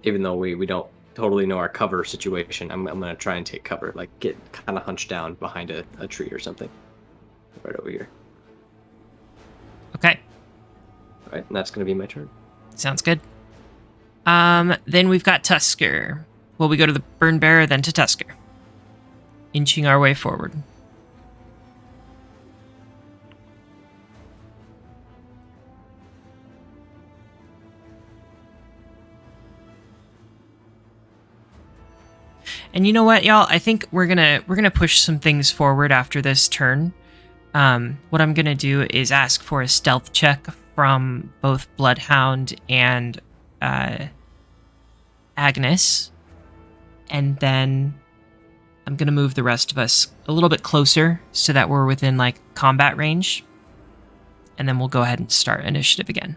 even though we don't totally know our cover situation, I'm gonna try and take cover, like get kind of hunched down behind a tree or something, right over here. Okay. All right, and that's gonna be my turn. Sounds good. Then we've got Tusker. Well, we go to the Burnbearer, then to Tusker. Inching our way forward. And you know what, y'all? I think we're gonna push some things forward after this turn. What I'm gonna do is ask for a stealth check from both Bloodhound and Agnes, and then I'm gonna move the rest of us a little bit closer so that we're within like combat range, and then we'll go ahead and start initiative again,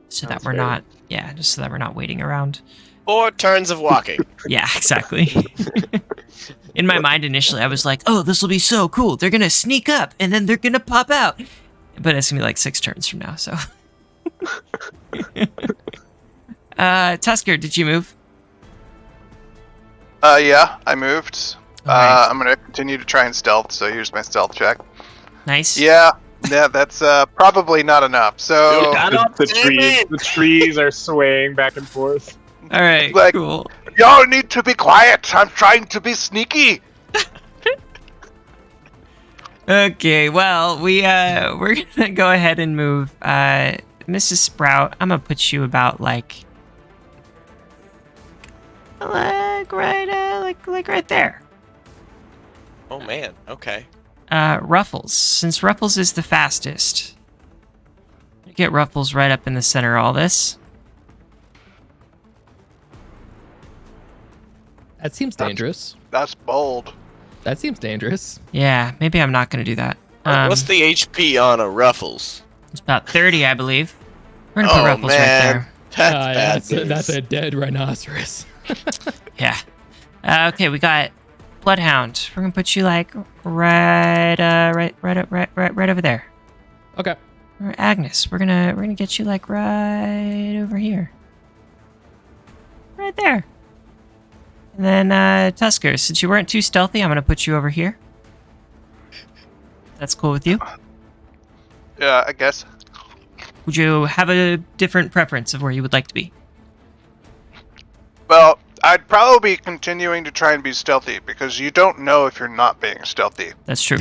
so that we're not, yeah, just so that we're not waiting around. 4 turns of walking. Yeah, exactly. In my mind initially, I was like, oh, this will be so cool. They're going to sneak up and then they're going to pop out. But it's going to be like 6 turns from now, so. Tusker, did you move? Yeah, I moved. Alright. I'm gonna continue to try and stealth, so here's my stealth check. Nice. Yeah, that's probably not enough. So The trees are swaying back and forth. All right, Like- cool. y'all need to be quiet. I'm trying to be sneaky. Okay, well, we're gonna go ahead and move. Mrs. Sprout, I'm gonna put you about like right there. Oh man, okay. Ruffles, since Ruffles is the fastest, get Ruffles right up in the center of all this. That seems dangerous. That's bold. That seems dangerous. Yeah, maybe I'm not gonna do that. What's the HP on a Ruffles? It's about 30, I believe. We're gonna put Oh Ruffles right man, there. that's bad news. That's a dead rhinoceros. Yeah. Okay, we got Bloodhound. We're gonna put you like right over there. Okay. Or Agnes, we're gonna get you like right over here. Right there. And then Tusker, since you weren't too stealthy, I'm gonna put you over here. That's cool with you? Yeah, I guess. Would you have a different preference of where you would like to be? Well, I'd probably be continuing to try and be stealthy because you don't know if you're not being stealthy. That's true.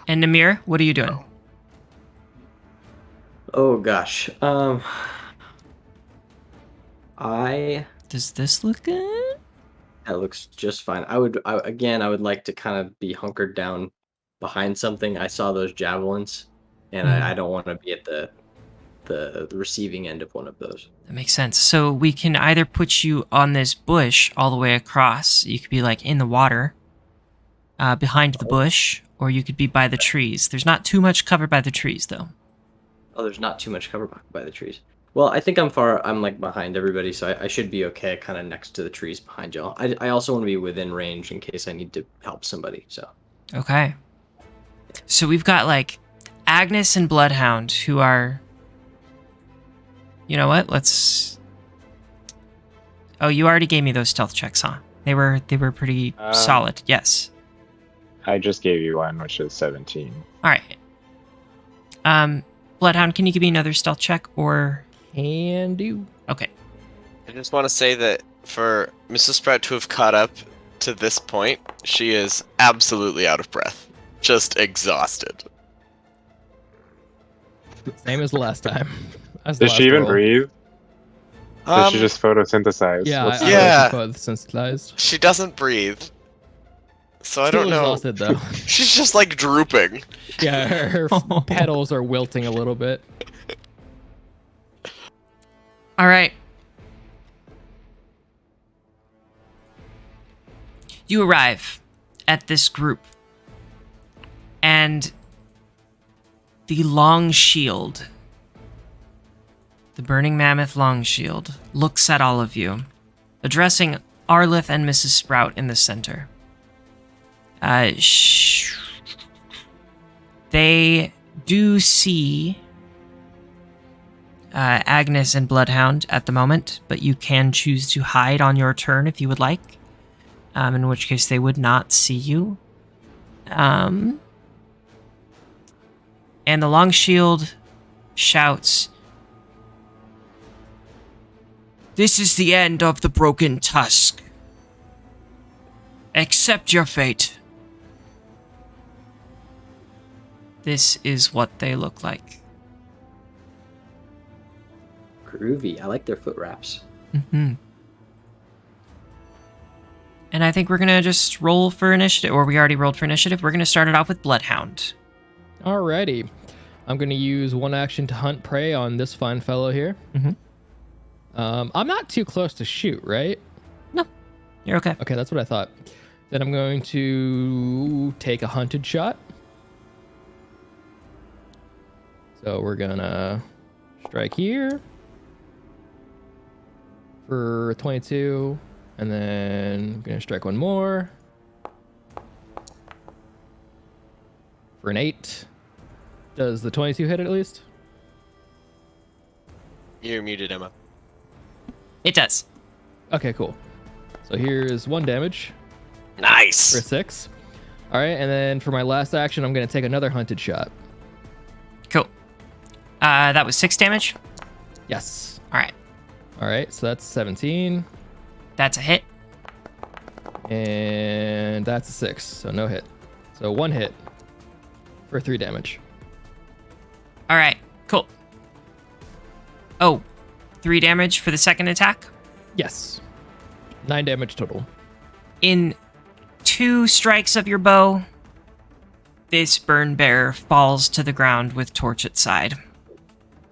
And Namir, what are you doing? Oh gosh. Does this look good? That looks just fine. I would like to kind of be hunkered down behind something. I saw those javelins, and I don't want to be at the the receiving end of one of those. That makes sense. So we can either put you on this bush all the way across. You could be like in the water, behind the bush, or you could be by the trees. There's not too much cover by the trees, though. Oh, there's not too much cover by the trees. Well, I think I'm like behind everybody, so I should be okay, kind of next to the trees behind y'all. I also want to be within range in case I need to help somebody, so. Okay. So we've got, like, Agnes and Bloodhound, who are... You know what? Let's... Oh, you already gave me those stealth checks, huh? They were pretty solid, yes. I just gave you one, which is 17. All right. Bloodhound, can you give me another stealth check, or... Can do. Okay. I just want to say that for Mrs. Sprout to have caught up to this point, she is absolutely out of breath. Just exhausted. Same as the last time. Does she even breathe? Does she just photosynthesize? Yeah, What's Yeah. photosynthesized. She doesn't breathe. So I Still don't know. exhausted, though. She's just like drooping. Yeah, her petals are wilting a little bit. All right. You arrive at this group, and the long shield, the Burning Mammoth long shield, looks at all of you, addressing Arlith and Mrs. Sprout in the center. They do see Agnes and Bloodhound at the moment, but you can choose to hide on your turn if you would like, in which case they would not see you. And the long shield shouts, "This is the end of the Broken Tusk. Accept your fate." This is what they look like. Groovy. I like their foot wraps. Mm-hmm. And I think we're going to just roll for initiative, or we already rolled for initiative. We're going to start it off with Bloodhound. Alrighty. I'm going to use one action to hunt prey on this fine fellow here. Mm-hmm. I'm not too close to shoot, right? No, you're okay. Okay, that's what I thought. Then I'm going to take a hunted shot. So we're going to strike here for 22, and then I'm going to strike one more for an 8. Does the 22 hit at least? You're muted, Emma. It does. Okay, cool. So here's 1 damage for Nice. 6. All right, and then for my last action, I'm going to take another hunted shot. Cool. That was 6 damage. Yes. All right. All right, so that's 17, That's a hit. and that's a 6, so no hit. So 1 hit for 3 damage. All right. Cool. Oh, 3 damage for the second attack. Yes. 9 damage total. In 2 strikes of your bow, this burn bearer falls to the ground with torch side.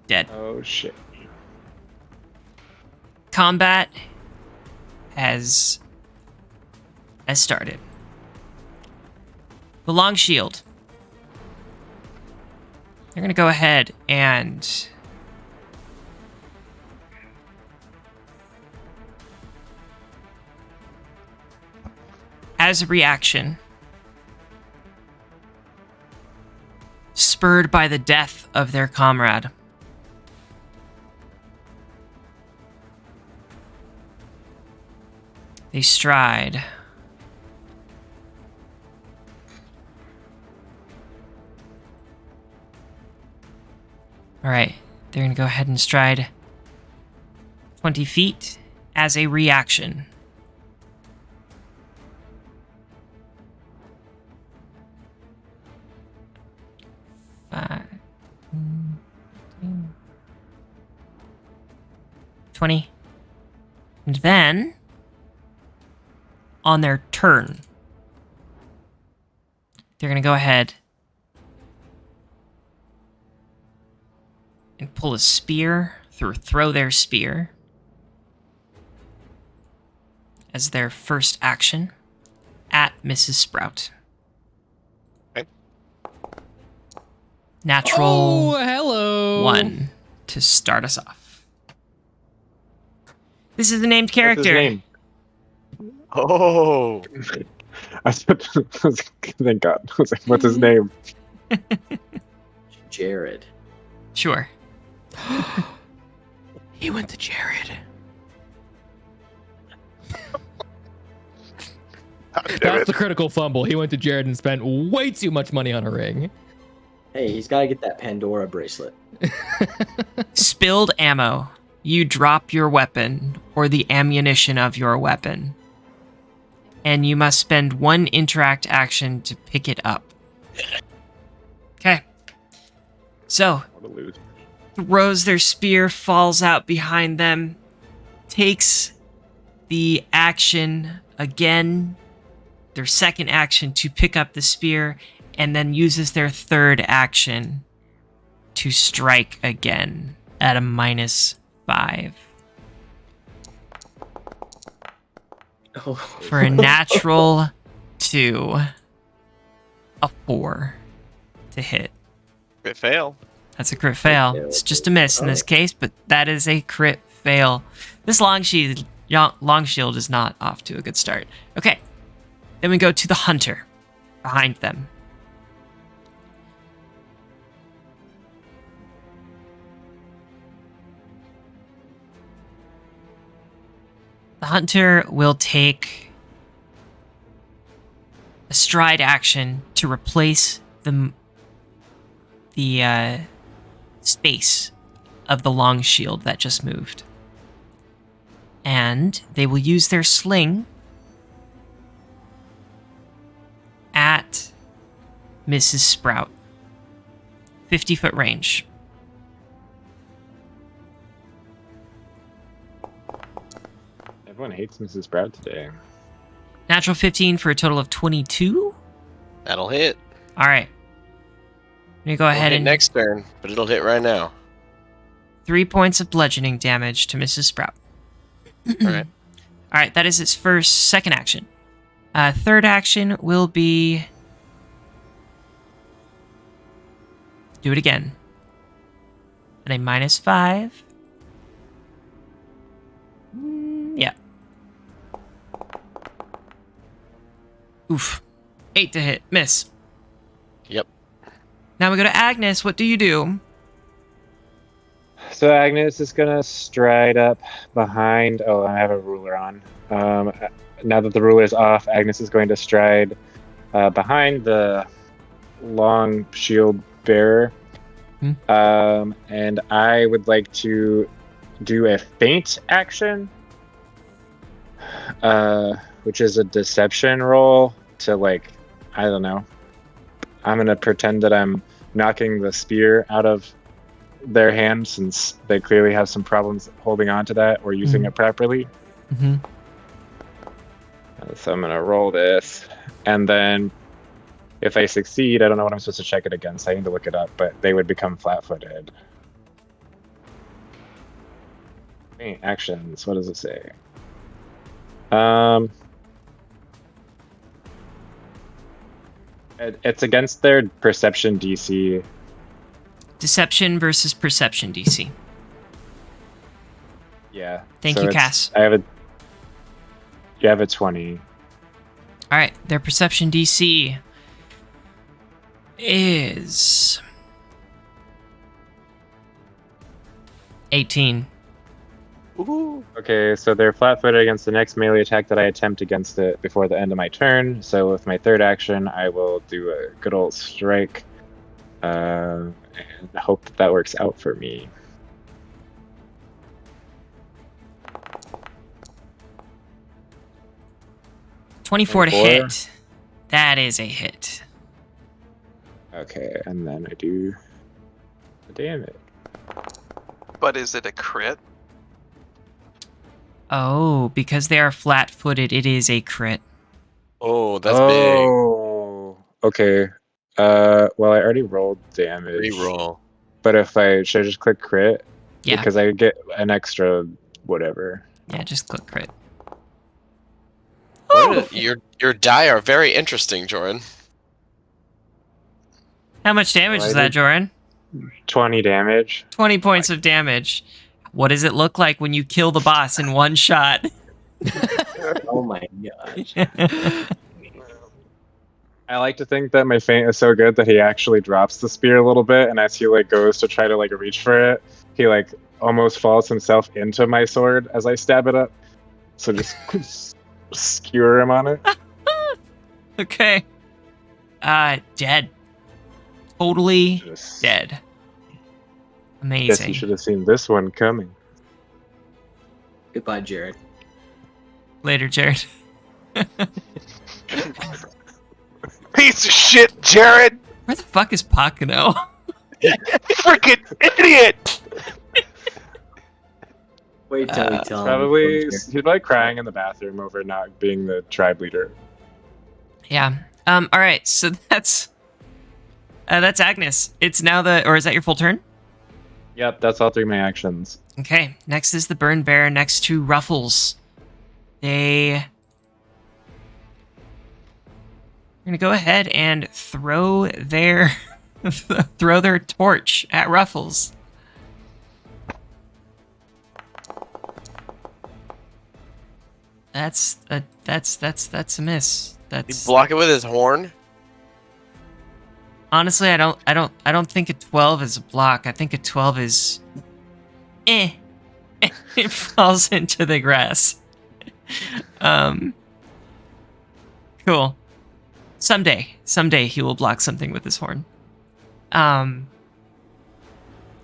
Dead. Oh shit. Combat has started. The long shield. They're gonna go ahead and as a reaction, spurred by the death of their comrade, they stride all right, they're gonna go ahead and stride 20 feet as a reaction. Five, 20. And then, on their turn, they're going to go ahead and pull a spear, throw their spear as their first action at Mrs. Sprout. Okay. Natural hello. 1 to start us off. This is the named character. What's his name? Oh, Thank God. I was like, what's his name? Jared. Sure. He went to Jared. That's the critical fumble. He went to Jared and spent way too much money on a ring. Hey, he's got to get that Pandora bracelet. Spilled ammo. You drop your weapon or the ammunition of your weapon. And you must spend 1 interact action to pick it up. Okay. So, throws their spear, falls out behind them, takes the action again, their second action to pick up the spear, and then uses their third action to strike again at a -5. Oh. For a natural 2, a 4 to hit. crit fail. That's a crit fail. It's just a miss in this case, but that is a crit fail. This long shield is not off to a good start. Okay, then we go to the hunter behind them. The hunter will take a stride action to replace the space of the long shield that just moved. And they will use their sling at Mrs. Sprout. 50-foot range. Everyone hates Mrs. Sprout today. Natural 15 for a total of 22. That'll hit. All right. I'm going to go ahead Hit and next turn, but it'll hit right now. 3 points of bludgeoning damage to Mrs. Sprout. All right. All right, that is its second action. Third action will be... do it again. At a -5. Yeah. Oof. 8 to hit. Miss. Yep. Now we go to Agnes. What do you do? So Agnes is gonna stride up behind. Oh, I have a ruler on. Now that the ruler is off, Agnes is going to stride behind the long shield bearer. And I would like to do a feint action, which is a deception roll to, like, I don't know. I'm gonna pretend that I'm knocking the spear out of their hand, since they clearly have some problems holding on to that or using it properly. Mm-hmm. So I'm gonna roll this, and then if I succeed, I don't know what I'm supposed to check it against. I need to look it up, but they would become flat-footed. Actions. What does it say? It's against their perception DC. Deception versus perception DC. Yeah. Thank so you, it's- Cass. You have a 20. All right, their perception DC is 18. Woohoo. Okay, so they're flat-footed against the next melee attack that I attempt against it before the end of my turn. So with my third action, I will do a good old strike, and hope that works out for me. $24 to 24. hit. That is a hit. Okay, and then I do the damage. But is it a crit? Oh, because they are flat-footed, it is a crit. Oh, that's big. Oh, okay. Well, I already rolled damage. Reroll. But should I just click crit? Yeah. Because I get an extra whatever. Yeah, just click crit. Your die are very interesting, Jordan. How much damage Oh, I is that, did- Joran? 20 damage. 20 points of damage. What does it look like when you kill the boss in one shot? Oh my gosh. I like to think that my feint is so good that he actually drops the spear a little bit, and as he like goes to try to like reach for it, he like almost falls himself into my sword as I stab it up. So just skewer him on it. Okay. Dead. Totally Just, dead. Guess Amazing. you should have seen this one coming. Goodbye, Jared. Later, Jared. Piece of shit, Jared! Where the fuck is Pakano? Freaking idiot! Wait till we tell him. Probably he's like crying in the bathroom over not being the tribe leader. Yeah. All right. So that's Agnes. It's now or is that your full turn? Yep, that's all 3 of my actions. Okay. Next is the Burn Bear next to Ruffles. They're gonna go ahead and throw their torch at Ruffles. That's a miss. You That's block it with his horn. honestly, I don't think a 12 is a block. I think a 12 is it falls into the grass. Cool. Someday he will block something with his horn. All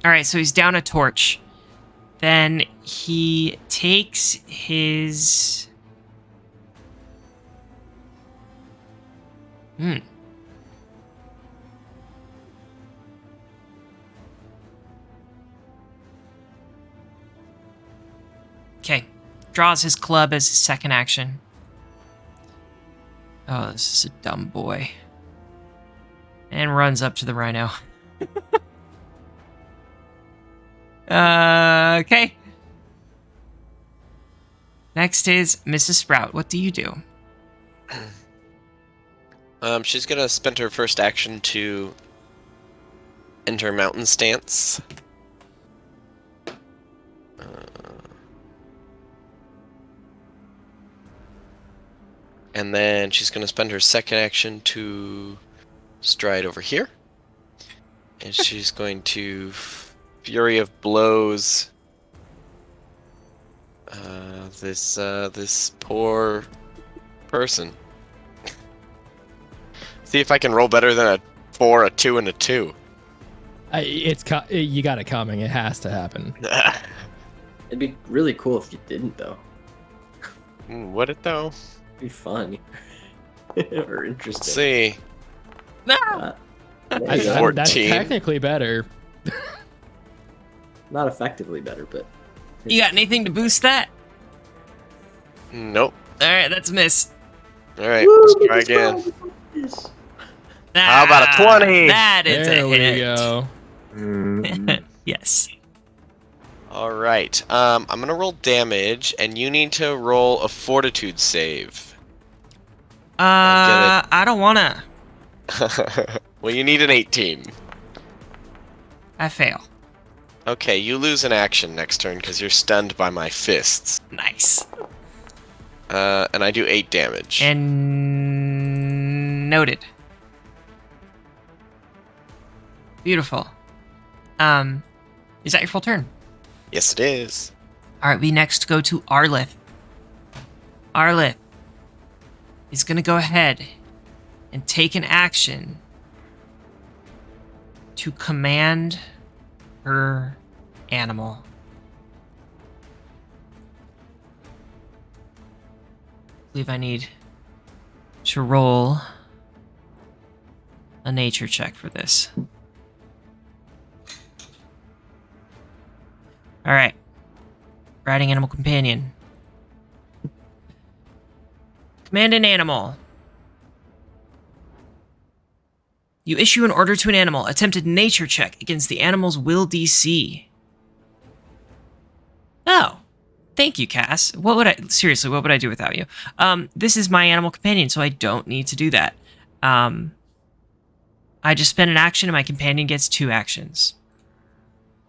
right, so he's down a torch. Then he takes his Okay. Draws his club as his second action. Oh, this is a dumb boy. And runs up to the rhino. Okay. Next is Mrs. Sprout. What do you do? She's gonna spend her first action to enter mountain stance. And then she's gonna spend her second action to stride over here. And she's going to Fury of Blows this poor person. See if I can roll better than a 4, a 2, and a 2. You got it coming. It has to happen. It'd be really cool if you didn't, though. Would it though? It'd be fun. Or interesting. Let's see. No! There you I- go. I- 14. that's technically better. Not effectively better, but You got anything to boost that? Nope. Alright, that's a miss. Alright, Woo, let's we try can again. spell this. How about a 20? That is There a we hit. go. Mm, Yes. Alright, I'm gonna roll damage, and you need to roll a fortitude save. I don't wanna. Well, you need an 18. I fail. Okay, you lose an action next turn because you're stunned by my fists. Nice. And I do 8 damage. And noted. Beautiful. Is that your full turn? Yes, it is. All right, we next go to Arlith. Arlith is going to go ahead and take an action to command her animal. I believe I need to roll a nature check for this. All right. Riding animal companion. Command an animal. You issue an order to an animal. Attempted nature check against the animal's will DC. Oh. Thank you, Cass. Seriously, what would I do without you? This is my animal companion, so I don't need to do that. I just spend an action and my companion gets 2 actions.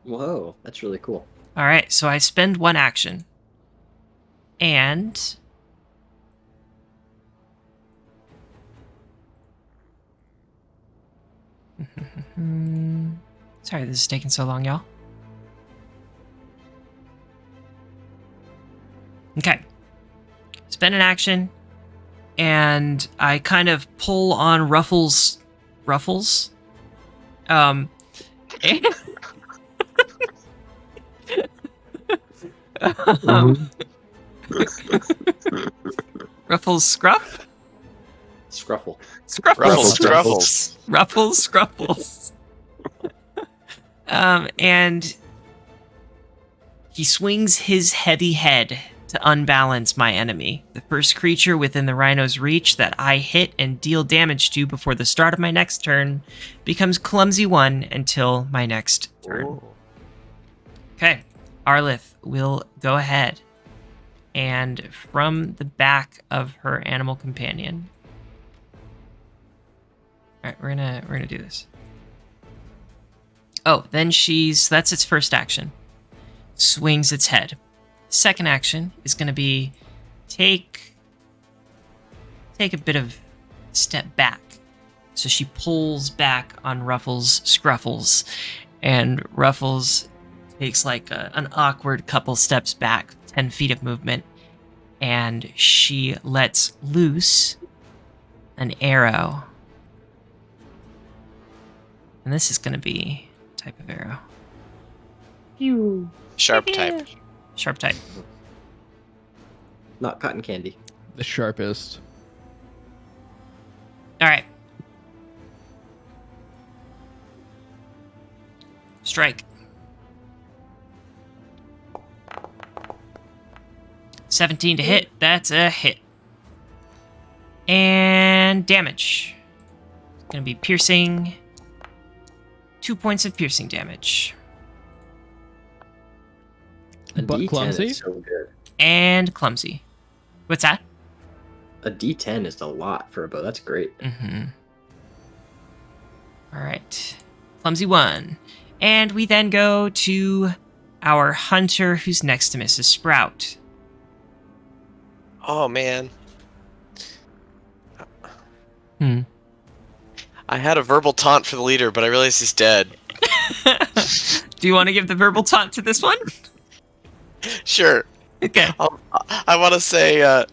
Whoa, that's really cool. All right, so I spend 1 action. And sorry, this is taking so long, y'all. Okay. Spend an action, and I kind of pull on Ruffles. And Ruffles Scruff? Scruffle. Ruffles Scruffles. And he swings his heavy head to unbalance my enemy. The first creature within the rhino's reach that I hit and deal damage to before the start of my next turn becomes Clumsy 1 until my next turn. Ooh. Okay, Arlith will go ahead and from the back of her animal companion. All right, we're gonna do this. Oh, then that's its first action. Swings its head. Second action is going to be take a bit of step back. So she pulls back on Ruffles Scruffles, and Ruffles takes like an awkward couple steps back, 10 feet of movement, and she lets loose an arrow. And this is going to be a type of arrow. Sharp type. Sharp type. Not cotton candy. The sharpest. All right. Strike. 17 to hit. That's a hit. And damage. It's going to be piercing. 2 points of piercing damage. A But D10 clumsy? is so good. And clumsy. What's that? A D10 is a lot for a bow. That's great. Mm-hmm. All right. Clumsy 1. And we then go to our hunter who's next to Mrs. Sprout. Oh man. Hmm. I had a verbal taunt for the leader, but I realized he's dead. Do you want to give the verbal taunt to this one? Sure. Okay. I want to say,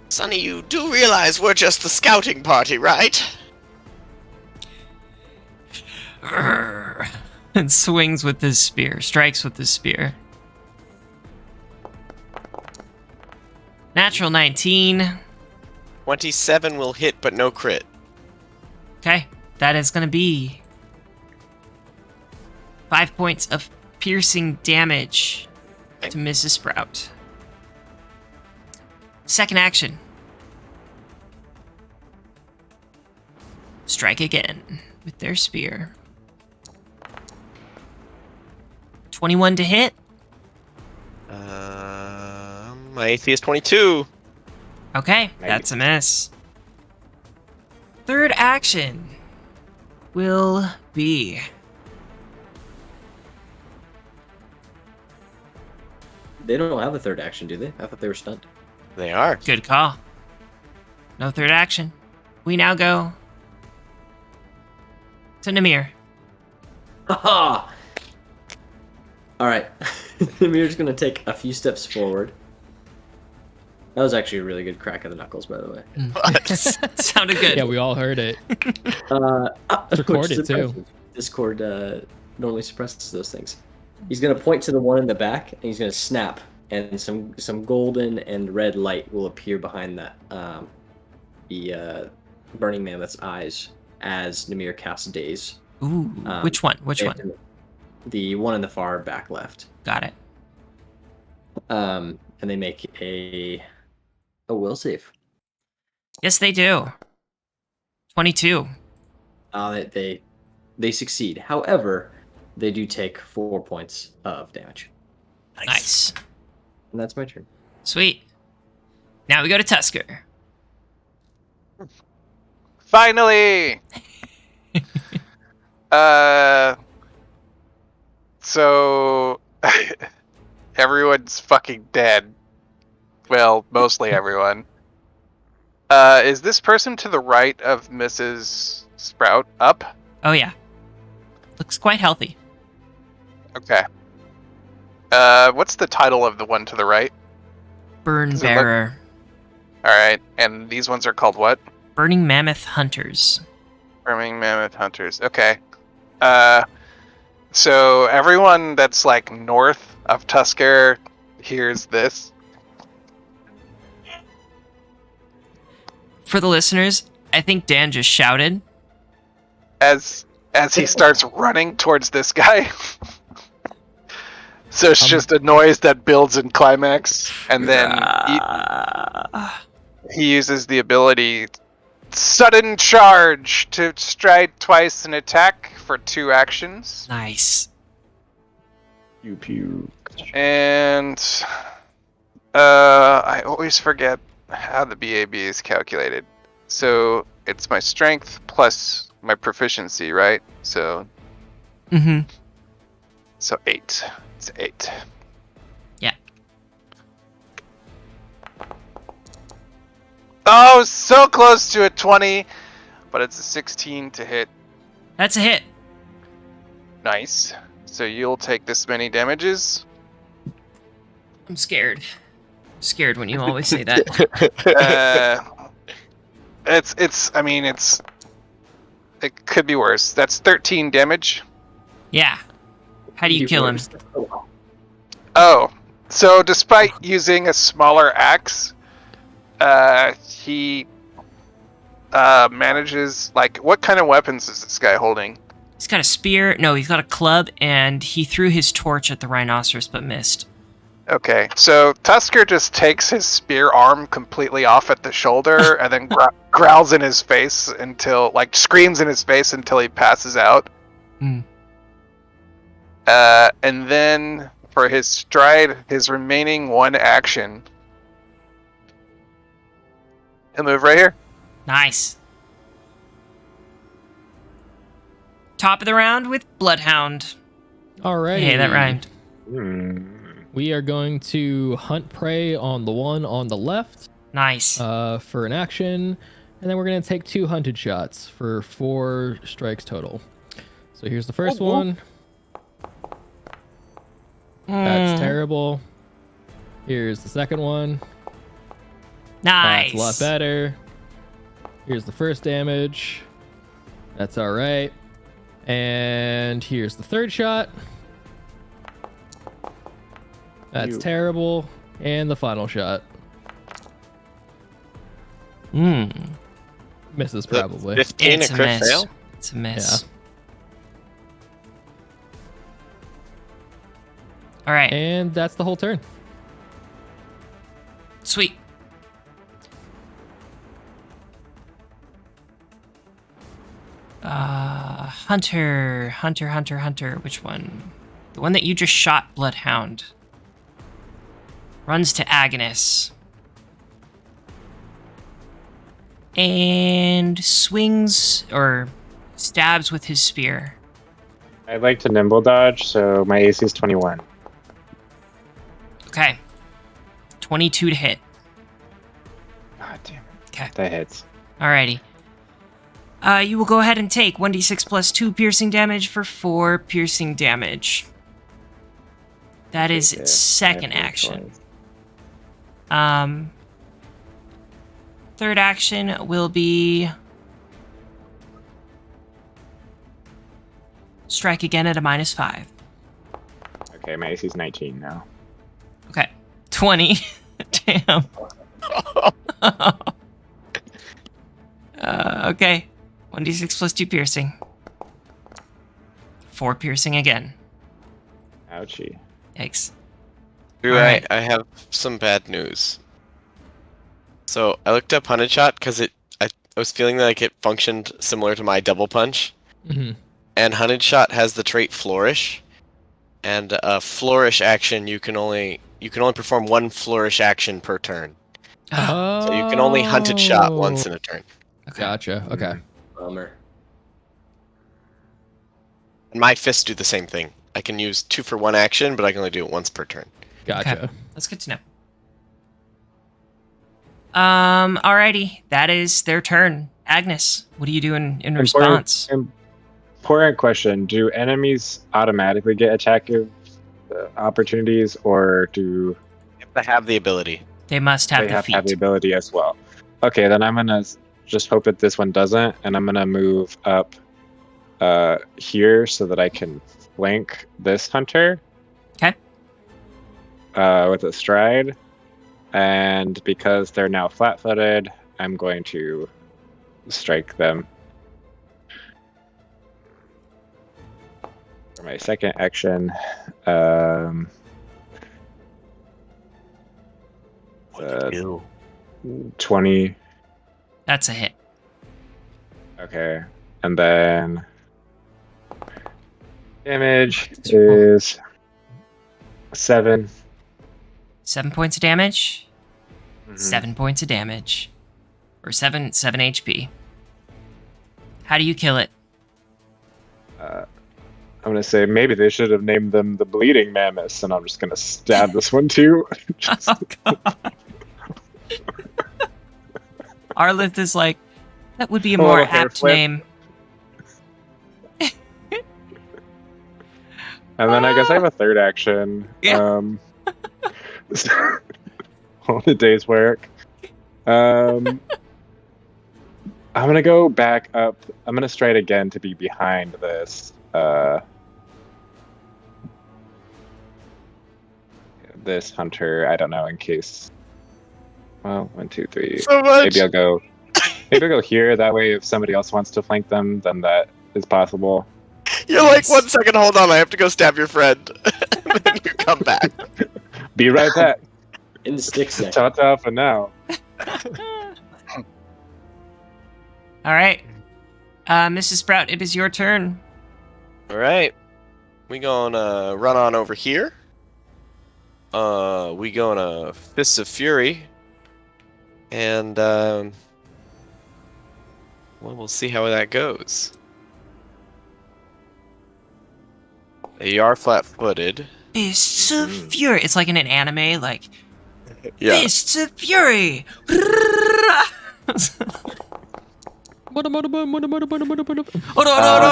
Sonny, you do realize we're just the scouting party, right? And swings with his spear. Strikes with his spear. Natural 19. 27 will hit, but no crit. Okay. That is going to be 5 points of piercing damage to Mrs. Sprout. Second action. Strike again with their spear. 21 to hit. My AC is 22. Okay, that's a miss. Third action will be They don't have a third action, do they? I thought they were stunned. They are. good call. No third action. We now go to Namir. Haha! Alright. Namir's gonna take a few steps forward. That was actually a really good crack of the knuckles, by the way. Sounded good. Yeah, we all heard it. It's recorded, too. Discord normally suppresses those things. He's gonna point to the one in the back, and he's gonna snap, and some golden and red light will appear behind that the Burning Mammoth's eyes as Namir casts Daze. Ooh, which one? Which one? The one in the far back left. Got it. And they make a will save. Yes, they do. 22. They succeed. However, they do take 4 points of damage. Nice. And that's my turn. Sweet. Now we go to Tusker. Finally. So everyone's fucking dead. Well, mostly everyone. Is this person to the right of Mrs. Sprout up? Oh, yeah. Looks quite healthy. Okay. What's the title of the one to the right? Burnbearer. Alright, and these ones are called what? Burning Mammoth Hunters. Burning Mammoth Hunters. Okay. So everyone that's like north of Tusker hears this. For the listeners, I think Dan just shouted. As he starts running towards this guy. So it's just a noise that builds in climax, and then he uses the ability Sudden Charge to stride twice and attack for 2 actions. Nice. Pew pew. And I always forget how the BAB is calculated. So it's my strength plus my proficiency, right? So Mm-hmm. so 8. It's 8. Yeah. Oh, so close to a 20, but it's a 16 to hit. That's a hit. Nice. So you'll take this many damages. I'm scared. I'm scared when you always say that. It could be worse. That's 13 damage. Yeah. How do you kill him? Oh, so despite using a smaller axe, he manages, like, what kind of weapons is this guy holding? He's got a spear. No, he's got a club, and he threw his torch at the rhinoceros but missed. Okay, so Tusker just takes his spear arm completely off at the shoulder and then growls in his face until, like, screams in his face until he passes out. Mm. And then for his stride, his remaining 1 action, he'll move right here. Nice. Top of the round with Bloodhound. All right. Hey, that rhymed. We are going to hunt prey on the one on the left Nice. for an action, and then we're going to take 2 hunted shots for 4 strikes total. So here's the first one. That's terrible. Here's the second one. Nice. That's a lot better. Here's the first damage. That's all right. And here's the third shot. That's terrible. And the final shot. Misses probably. 15 It's a a crit miss. fail? It's a miss. All right. And that's the whole turn. Sweet. Hunter. Which one? The one that you just shot, Bloodhound. Runs to Agnes. And swings or stabs with his spear. I'd like to nimble dodge, so my AC is 21. Okay. 22 to hit. God damn it. Okay. That hits. Alrighty. You will go ahead and take 1d6 plus 2 piercing damage for 4 piercing damage. That is its second action. Third action will be strike again at a -5. Okay, my AC is 19 now. Okay. 20. Damn. Okay. 1d6 plus 2 piercing. 4 piercing again. Ouchie. Yikes. Drew, Alright. I have some bad news. So I looked up Hunted Shot because I was feeling like it functioned similar to my double punch. Mm-hmm. And Hunted Shot has the trait Flourish, and a Flourish action you can only perform one Flourish action per turn. Oh. So you can only Hunted Shot once in a turn. Okay. Gotcha. Okay. Bummer. And my fists do the same thing. I can use 2 for 1 action, but I can only do it once per turn. Gotcha. Okay. That's good to know. Alrighty. That is their turn. Agnes, what are you doing in response? Important question. Do enemies automatically get attack opportunities, or do You have to have the ability. They must have they the have feat. to have the ability as well? Okay, then I'm going to just hope that this one doesn't, and I'm going to move up here so that I can flank this hunter. Okay. With a stride. And because they're now flat-footed, I'm going to strike them. For my second action, 20. That's a hit. Okay, and then damage is 7. 7 points of damage. Mhm. 7 points of damage. Or 7 HP. How do you kill it? I'm gonna say maybe they should have named them the Bleeding Mammoths, and I'm just gonna stab this one too. Just- Oh, God. Arlith is like, that would be a A more little hair apt flip. name. And then I guess I have a third action. Yeah. On a day's work. I'm gonna go back up. I'm gonna stride again to be behind this. This hunter. I don't know. In case. Well, 1, 2, 3. So much. Maybe I'll go. Maybe I'll go here. That way, if somebody else wants to flank them, then that is possible. You're like, 1 second, hold on, I have to go stab your friend. And then you come back. Be right back. In the stick section. Ta-ta for now. All right. Mrs. Sprout, it is your turn. Alright. We gonna run on over here. We gonna Fists of Fury. And, well, we'll see how that goes. They are flat-footed. Fists of Fury. It's like in an anime, like, Yeah. Fists of Fury. Oh,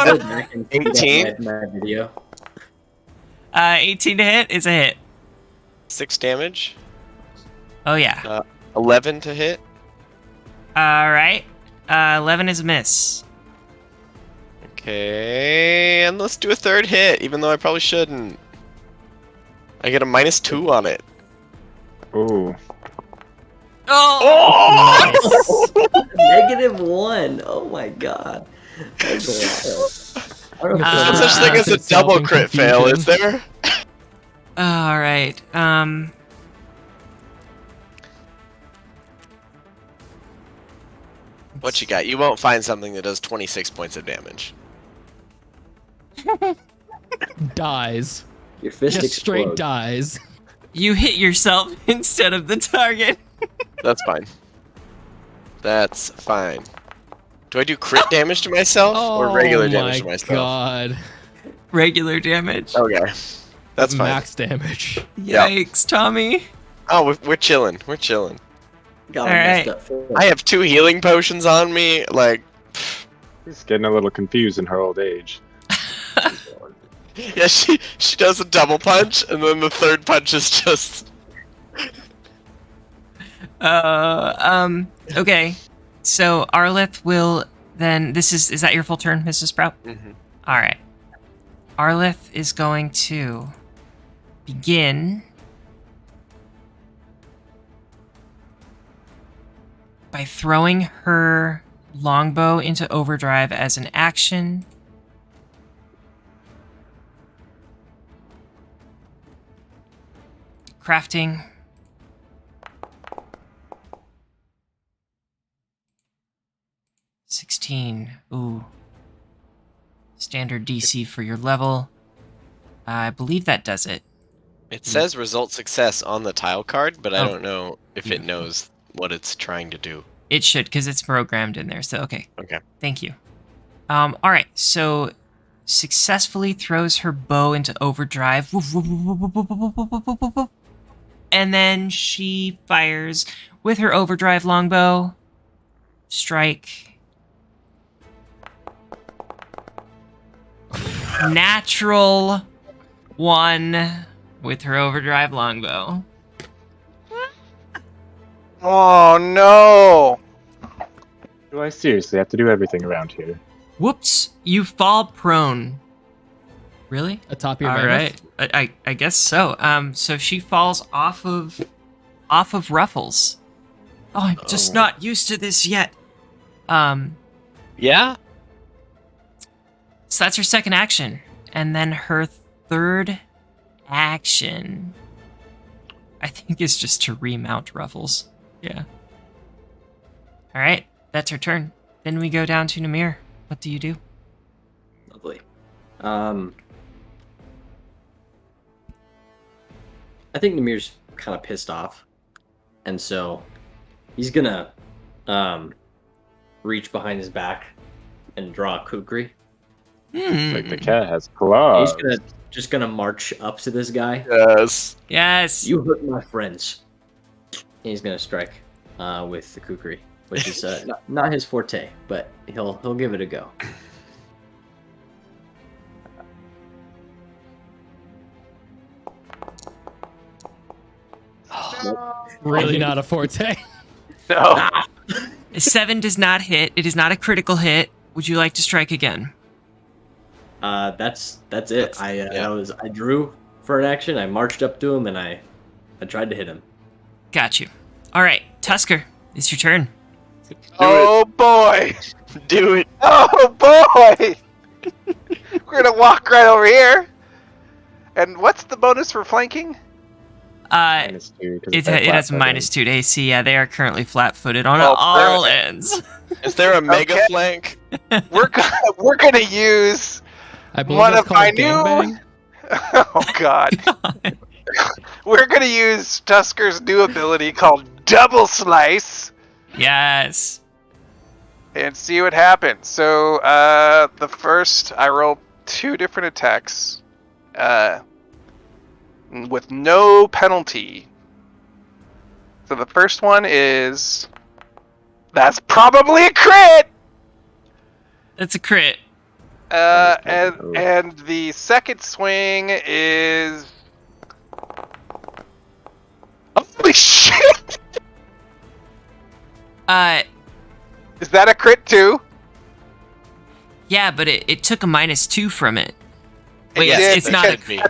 no. Back and see that 18. my video. 18 to hit is a hit. 6 damage. Oh, yeah. 11 to hit. All right. 11 is a miss. Okay, and let's do a third hit, even though I probably shouldn't. I get a -2 on it. Ooh. Oh! -1. Oh my god. That's wild. I don't know if There's no that's- such thing as a itself double in crit fail, is confusion. there? All right. What you got? You won't find something that does 26 points of damage. Dies. Your fist Just straight explodes. dies. You hit yourself instead of the target. That's fine. That's fine. Do I do crit damage to myself or regular damage to myself? God. Regular damage. Okay, that's fine. Max damage. Yikes, Tommy. Oh, we're chilling. We're chilling. Got All messed right. up for I have 2 healing potions on me. Like, She's getting a little confused in her old age. yeah, she does a double punch, and then the third punch is just. Okay. So Arlith will then. Is that your full turn, Mrs. Sprout? Mhm. All right. Arlith is going to begin by throwing her longbow into overdrive as an action. Crafting 16. Ooh. Standard DC for your level. I believe that does it. It says result success on the tile card, but I Oh, don't know if it beautiful. knows what it's trying to do. It should, because it's programmed in there. So, okay. Okay. Thank you. All right. So, successfully throws her bow into overdrive. And then she fires with her overdrive longbow. Strike. Natural 1 with her overdrive longbow. Oh no! Do I seriously have to do everything around here? Whoops! You fall prone. Really? Atop your All mammoth? right. I guess so. So she falls off of Ruffles. Oh, I'm just not used to this yet. Yeah? So that's her second action. And then her third action, I think, is just to remount Ruffles. Yeah. All right. That's her turn. Then we go down to Namir. What do you do? Lovely. I think Namir's kind of pissed off, and so he's gonna reach behind his back and draw a kukri. Like the cat has claws. He's just gonna march up to this guy. Yes. Yes. You hurt my friends. And he's gonna strike with the kukri, which is not his forte, but he'll give it a go. Really not a forte. No. A 7 does not hit. It is not a critical hit. Would you like to strike again? That's it. I drew for an action. I marched up to him and I tried to hit him. Got you. All right, Tusker, it's your turn. Oh boy! Do it. Oh boy! We're gonna walk right over here. And what's the bonus for flanking? It -2, 'cause has flat-footed. -2 to AC. Yeah, they are currently flat-footed on Oh, all perfect. ends. Is there a mega Okay. flank? We're gonna use I believe one that's of my called new. gangbang. Oh god! We're gonna use Tusker's new ability called Double Slice Yes. and see what happens. So the first, I roll 2 different attacks, with no penalty. So the first one that's probably a crit. That's a crit. And the second swing is. Holy shit! Is that a crit too? Yeah, but it took a -2 from it. It Wait, did, it's not a because me.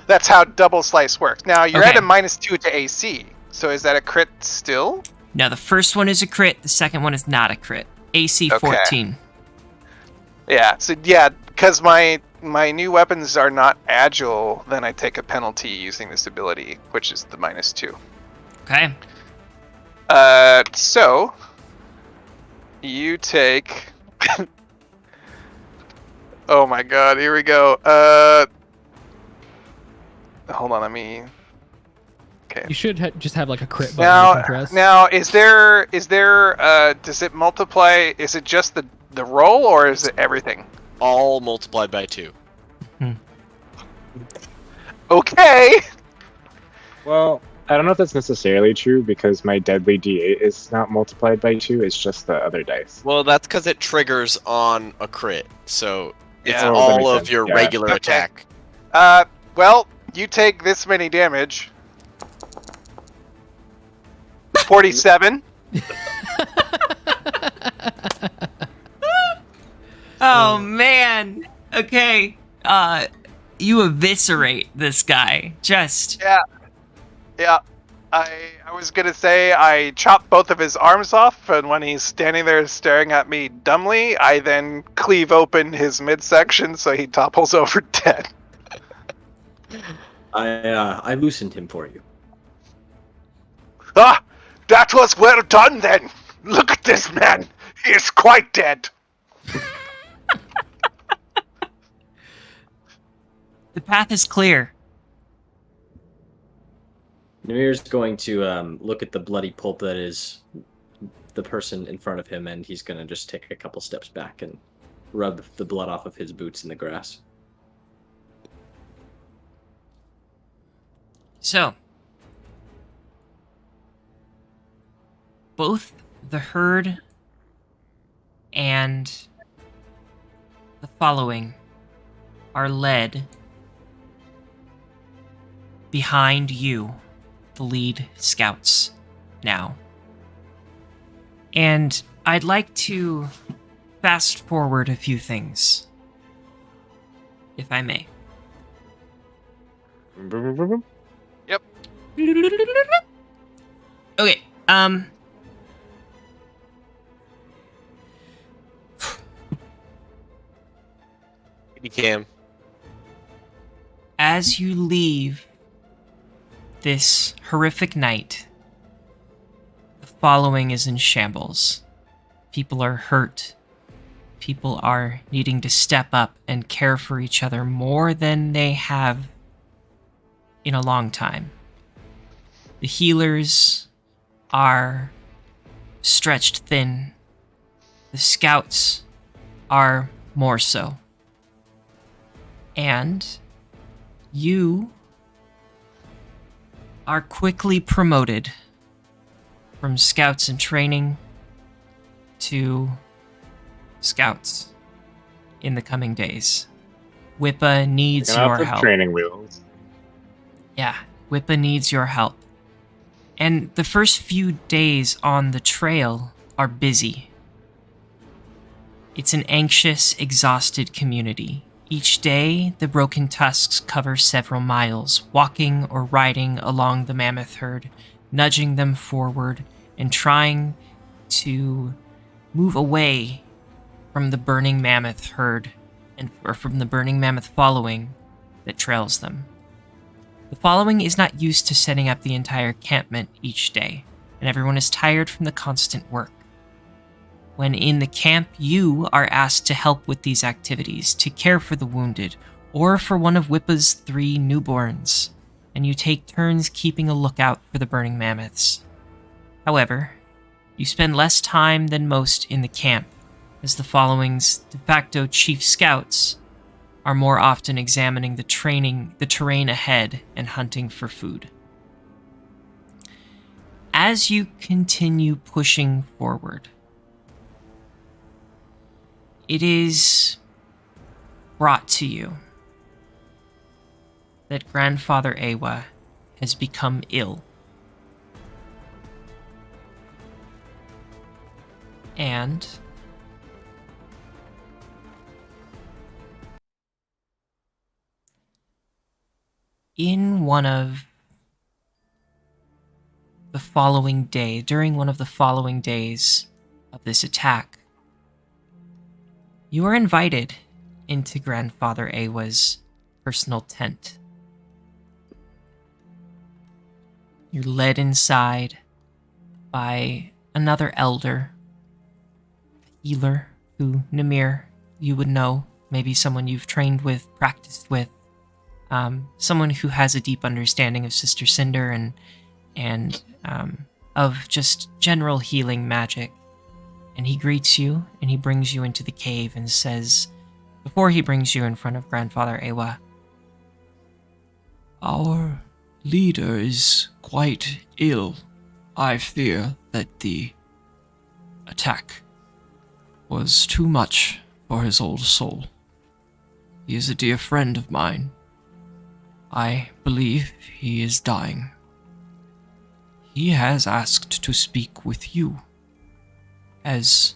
That's how double slice works. Now you're Okay. at a -2 to AC. So is that a crit still? No, the first one is a crit. The second one is not a crit. AC Okay. 14. Yeah. So yeah, because my new weapons are not agile, then I take a penalty using this ability, which is the -2. Okay. So you take. Oh my god! Here we go. Hold on, let me. Okay. You should just have like a crit button you can press. Now, is there? Does it multiply? Is it just the roll, or is it everything? All multiplied by 2. Okay. Well, I don't know if that's necessarily true because my deadly D8 is not multiplied by 2. It's just the other dice. Well, that's because it triggers on a crit. So it's Yeah. Oh, that all makes of sense. your Yeah. regular Okay. attack. Well, you take this many damage. 47. Oh man. Okay. You eviscerate this guy. Just. Yeah. I was gonna say I chop both of his arms off, and when he's standing there staring at me dumbly, I then cleave open his midsection so he topples over dead. I loosened him for you. Ah, that was well done then. Look at this man! He is quite dead! The path is clear. Namir's going to look at the bloody pulp that is the person in front of him, and he's going to just take a couple steps back and rub the blood off of his boots in the grass. So, both the herd and the following are led behind you, the lead scouts, now. And I'd like to fast forward a few things, if I may. Yep. Okay, You can. as you leave this horrific night, the following is in shambles. People are hurt. People are needing to step up and care for each other more than they have in a long time. The healers are stretched thin. The scouts are more so. And you are quickly promoted from scouts in training to scouts in the coming days. Wippa needs Picking up your the help. training wheels. Yeah, Wippa needs your help. And the first few days on the trail are busy. It's an anxious, exhausted community. Each day, the Broken Tusks cover several miles, walking or riding along the mammoth herd, nudging them forward and trying to move away from the Burning Mammoth herd or from the Burning Mammoth following that trails them. The following is not used to setting up the entire encampment each day, and everyone is tired from the constant work. When in the camp, you are asked to help with these activities, to care for the wounded, or for one of Wippa's 3 newborns, and you take turns keeping a lookout for the burning mammoths. However, you spend less time than most in the camp, as the following's de facto chief scouts are more often examining the terrain ahead and hunting for food. As you continue pushing forward, it is brought to you that Grandfather Awa has become ill. And in one of the following day, during one of the following days of this attack, you are invited into Grandfather Awa's personal tent. You're led inside by another elder, a healer who, Namir, you would know, maybe someone you've trained with, practiced with, someone who has a deep understanding of Sister Cinder and of just general healing magic. And he greets you, and he brings you into the cave and says, before he brings you in front of Grandfather Awa, "Our leader is quite ill. I fear that the attack was too much for his old soul. He is a dear friend of mine. I believe he is dying. He has asked to speak with you, as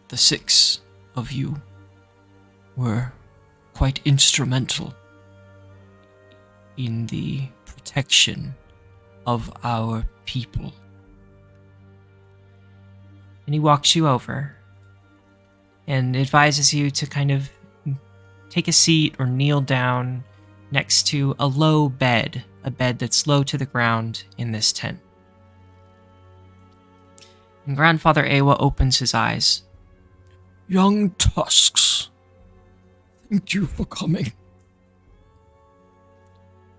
the 6 of you were quite instrumental in the protection of our people." and he walks you over and advises you to kind of take a seat or kneel down next to a low bed, a bed that's low to the ground in this tent. And Grandfather Awa opens his eyes. Young Tusks, thank you for coming.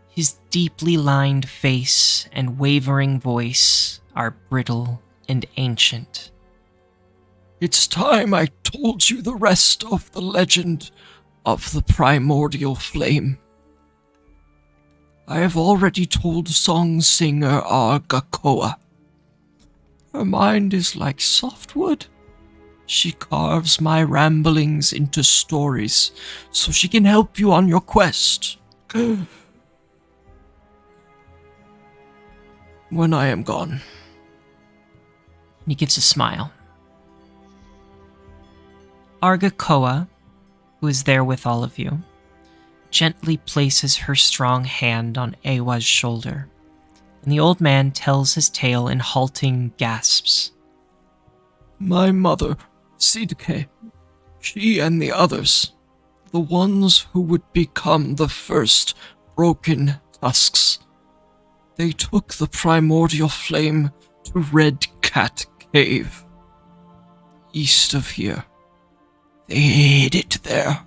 His deeply lined face and wavering voice are brittle and ancient. It's time I told you the rest of the legend of the primordial flame. I have already told song singer Argakoa. Her mind is like softwood. She carves my ramblings into stories so she can help you on your quest. When I am gone. And he gives a smile. Argakoa, who is there with all of you, gently places her strong hand on Awa's shoulder, and the old man tells his tale in halting gasps. My mother, Sidke, she and the others, the ones who would become the first Broken Tusks, they took the primordial flame to Red Cat Cave, east of here. They hid it there,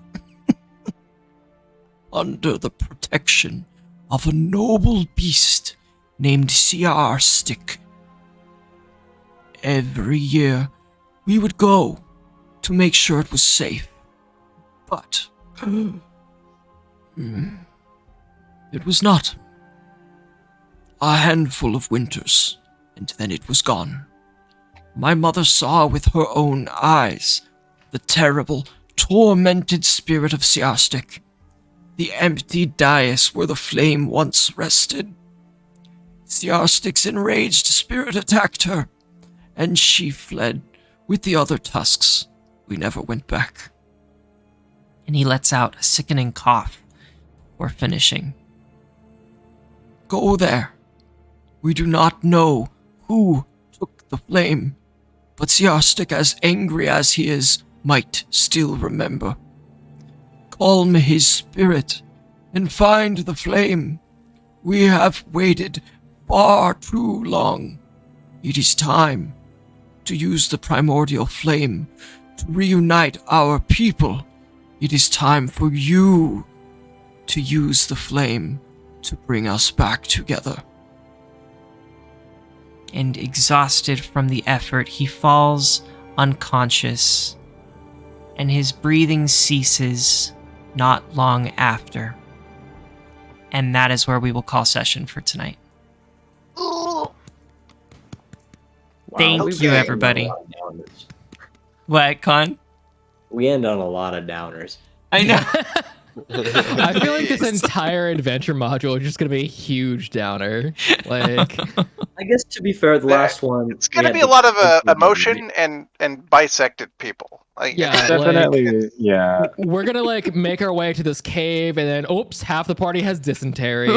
under the protection of a noble beast named Siar Stick. Every year, we would go to make sure it was safe. But it was not. A handful of winters, and then it was gone. My mother saw with her own eyes the terrible, tormented spirit of Siarstic, the empty dais where the flame once rested. Siarstic's enraged spirit attacked her, and she fled with the other tusks. We never went back. And he lets out a sickening cough before finishing. Go there. We do not know who took the flame, but Siarstic, as angry as he is, might still remember. Calm his spirit and find the flame. We have waited far too long. It is time to use the primordial flame to reunite our people. It is time for you to use the flame to bring us back together. And exhausted from the effort, he falls unconscious, and his breathing ceases not long after. And that is where we will call session for tonight. Wow, Thank we've you, got everybody. a lot of downers. What, Con? We end on a lot of downers. I know. I feel like this entire adventure module is just gonna be a huge downer. Like, I guess to be fair, the last one It's going to we be a had lot of the- emotion and bisected people. Like, yeah, Definitely, yeah. we're gonna like make our way to this cave, and then oops, half the party has dysentery.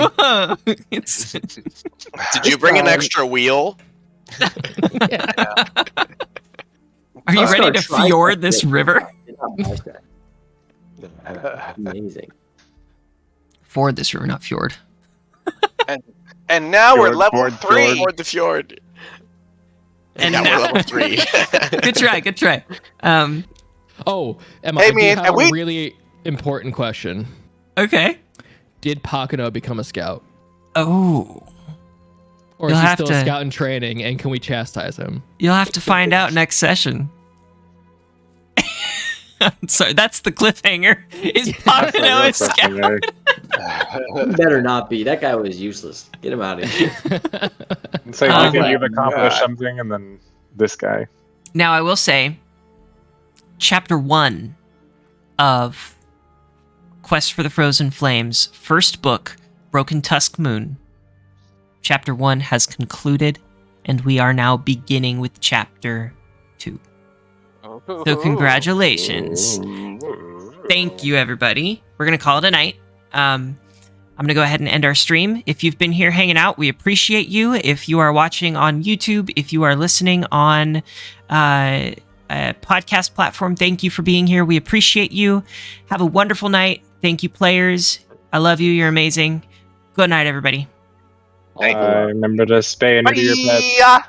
It's, Did you bring an extra wheel? are you Let's ready to start fjord tricep this dip. river? Not bicep. Amazing. Ford this river, not fjord. and now we're Fjord, level fjord, 3. Toward the fjord. And now now- we're level 3. Good try, good try. Oh, Emma, Hey, I do man, have and we- a really important question. Okay. Did Pakano become a scout, Oh, or You'll is he have still to- a scout in training? And can we chastise him? you'll have to find out next session. Sorry, that's the cliffhanger. Is Pakano a scout? He better not be. That guy was useless. Get him out of here. It's like, Oh okay, my you've accomplished God. something, and then this guy. Now, I will say, Chapter 1 of Quest for the Frozen Flames, first book, Broken Tusk Moon. Chapter 1 has concluded, and we are now beginning with Chapter 2. So congratulations. Thank you, everybody. We're going to call it a night. I'm going to go ahead and end our stream. If you've been here hanging out, we appreciate you. If you are watching on YouTube, if you are listening on a podcast platform, thank you for being here. We appreciate you. Have a wonderful night. Thank you, players. I love you. You're amazing. Good night, everybody. Thank you. Remember to spay and neuter your pets. Bye.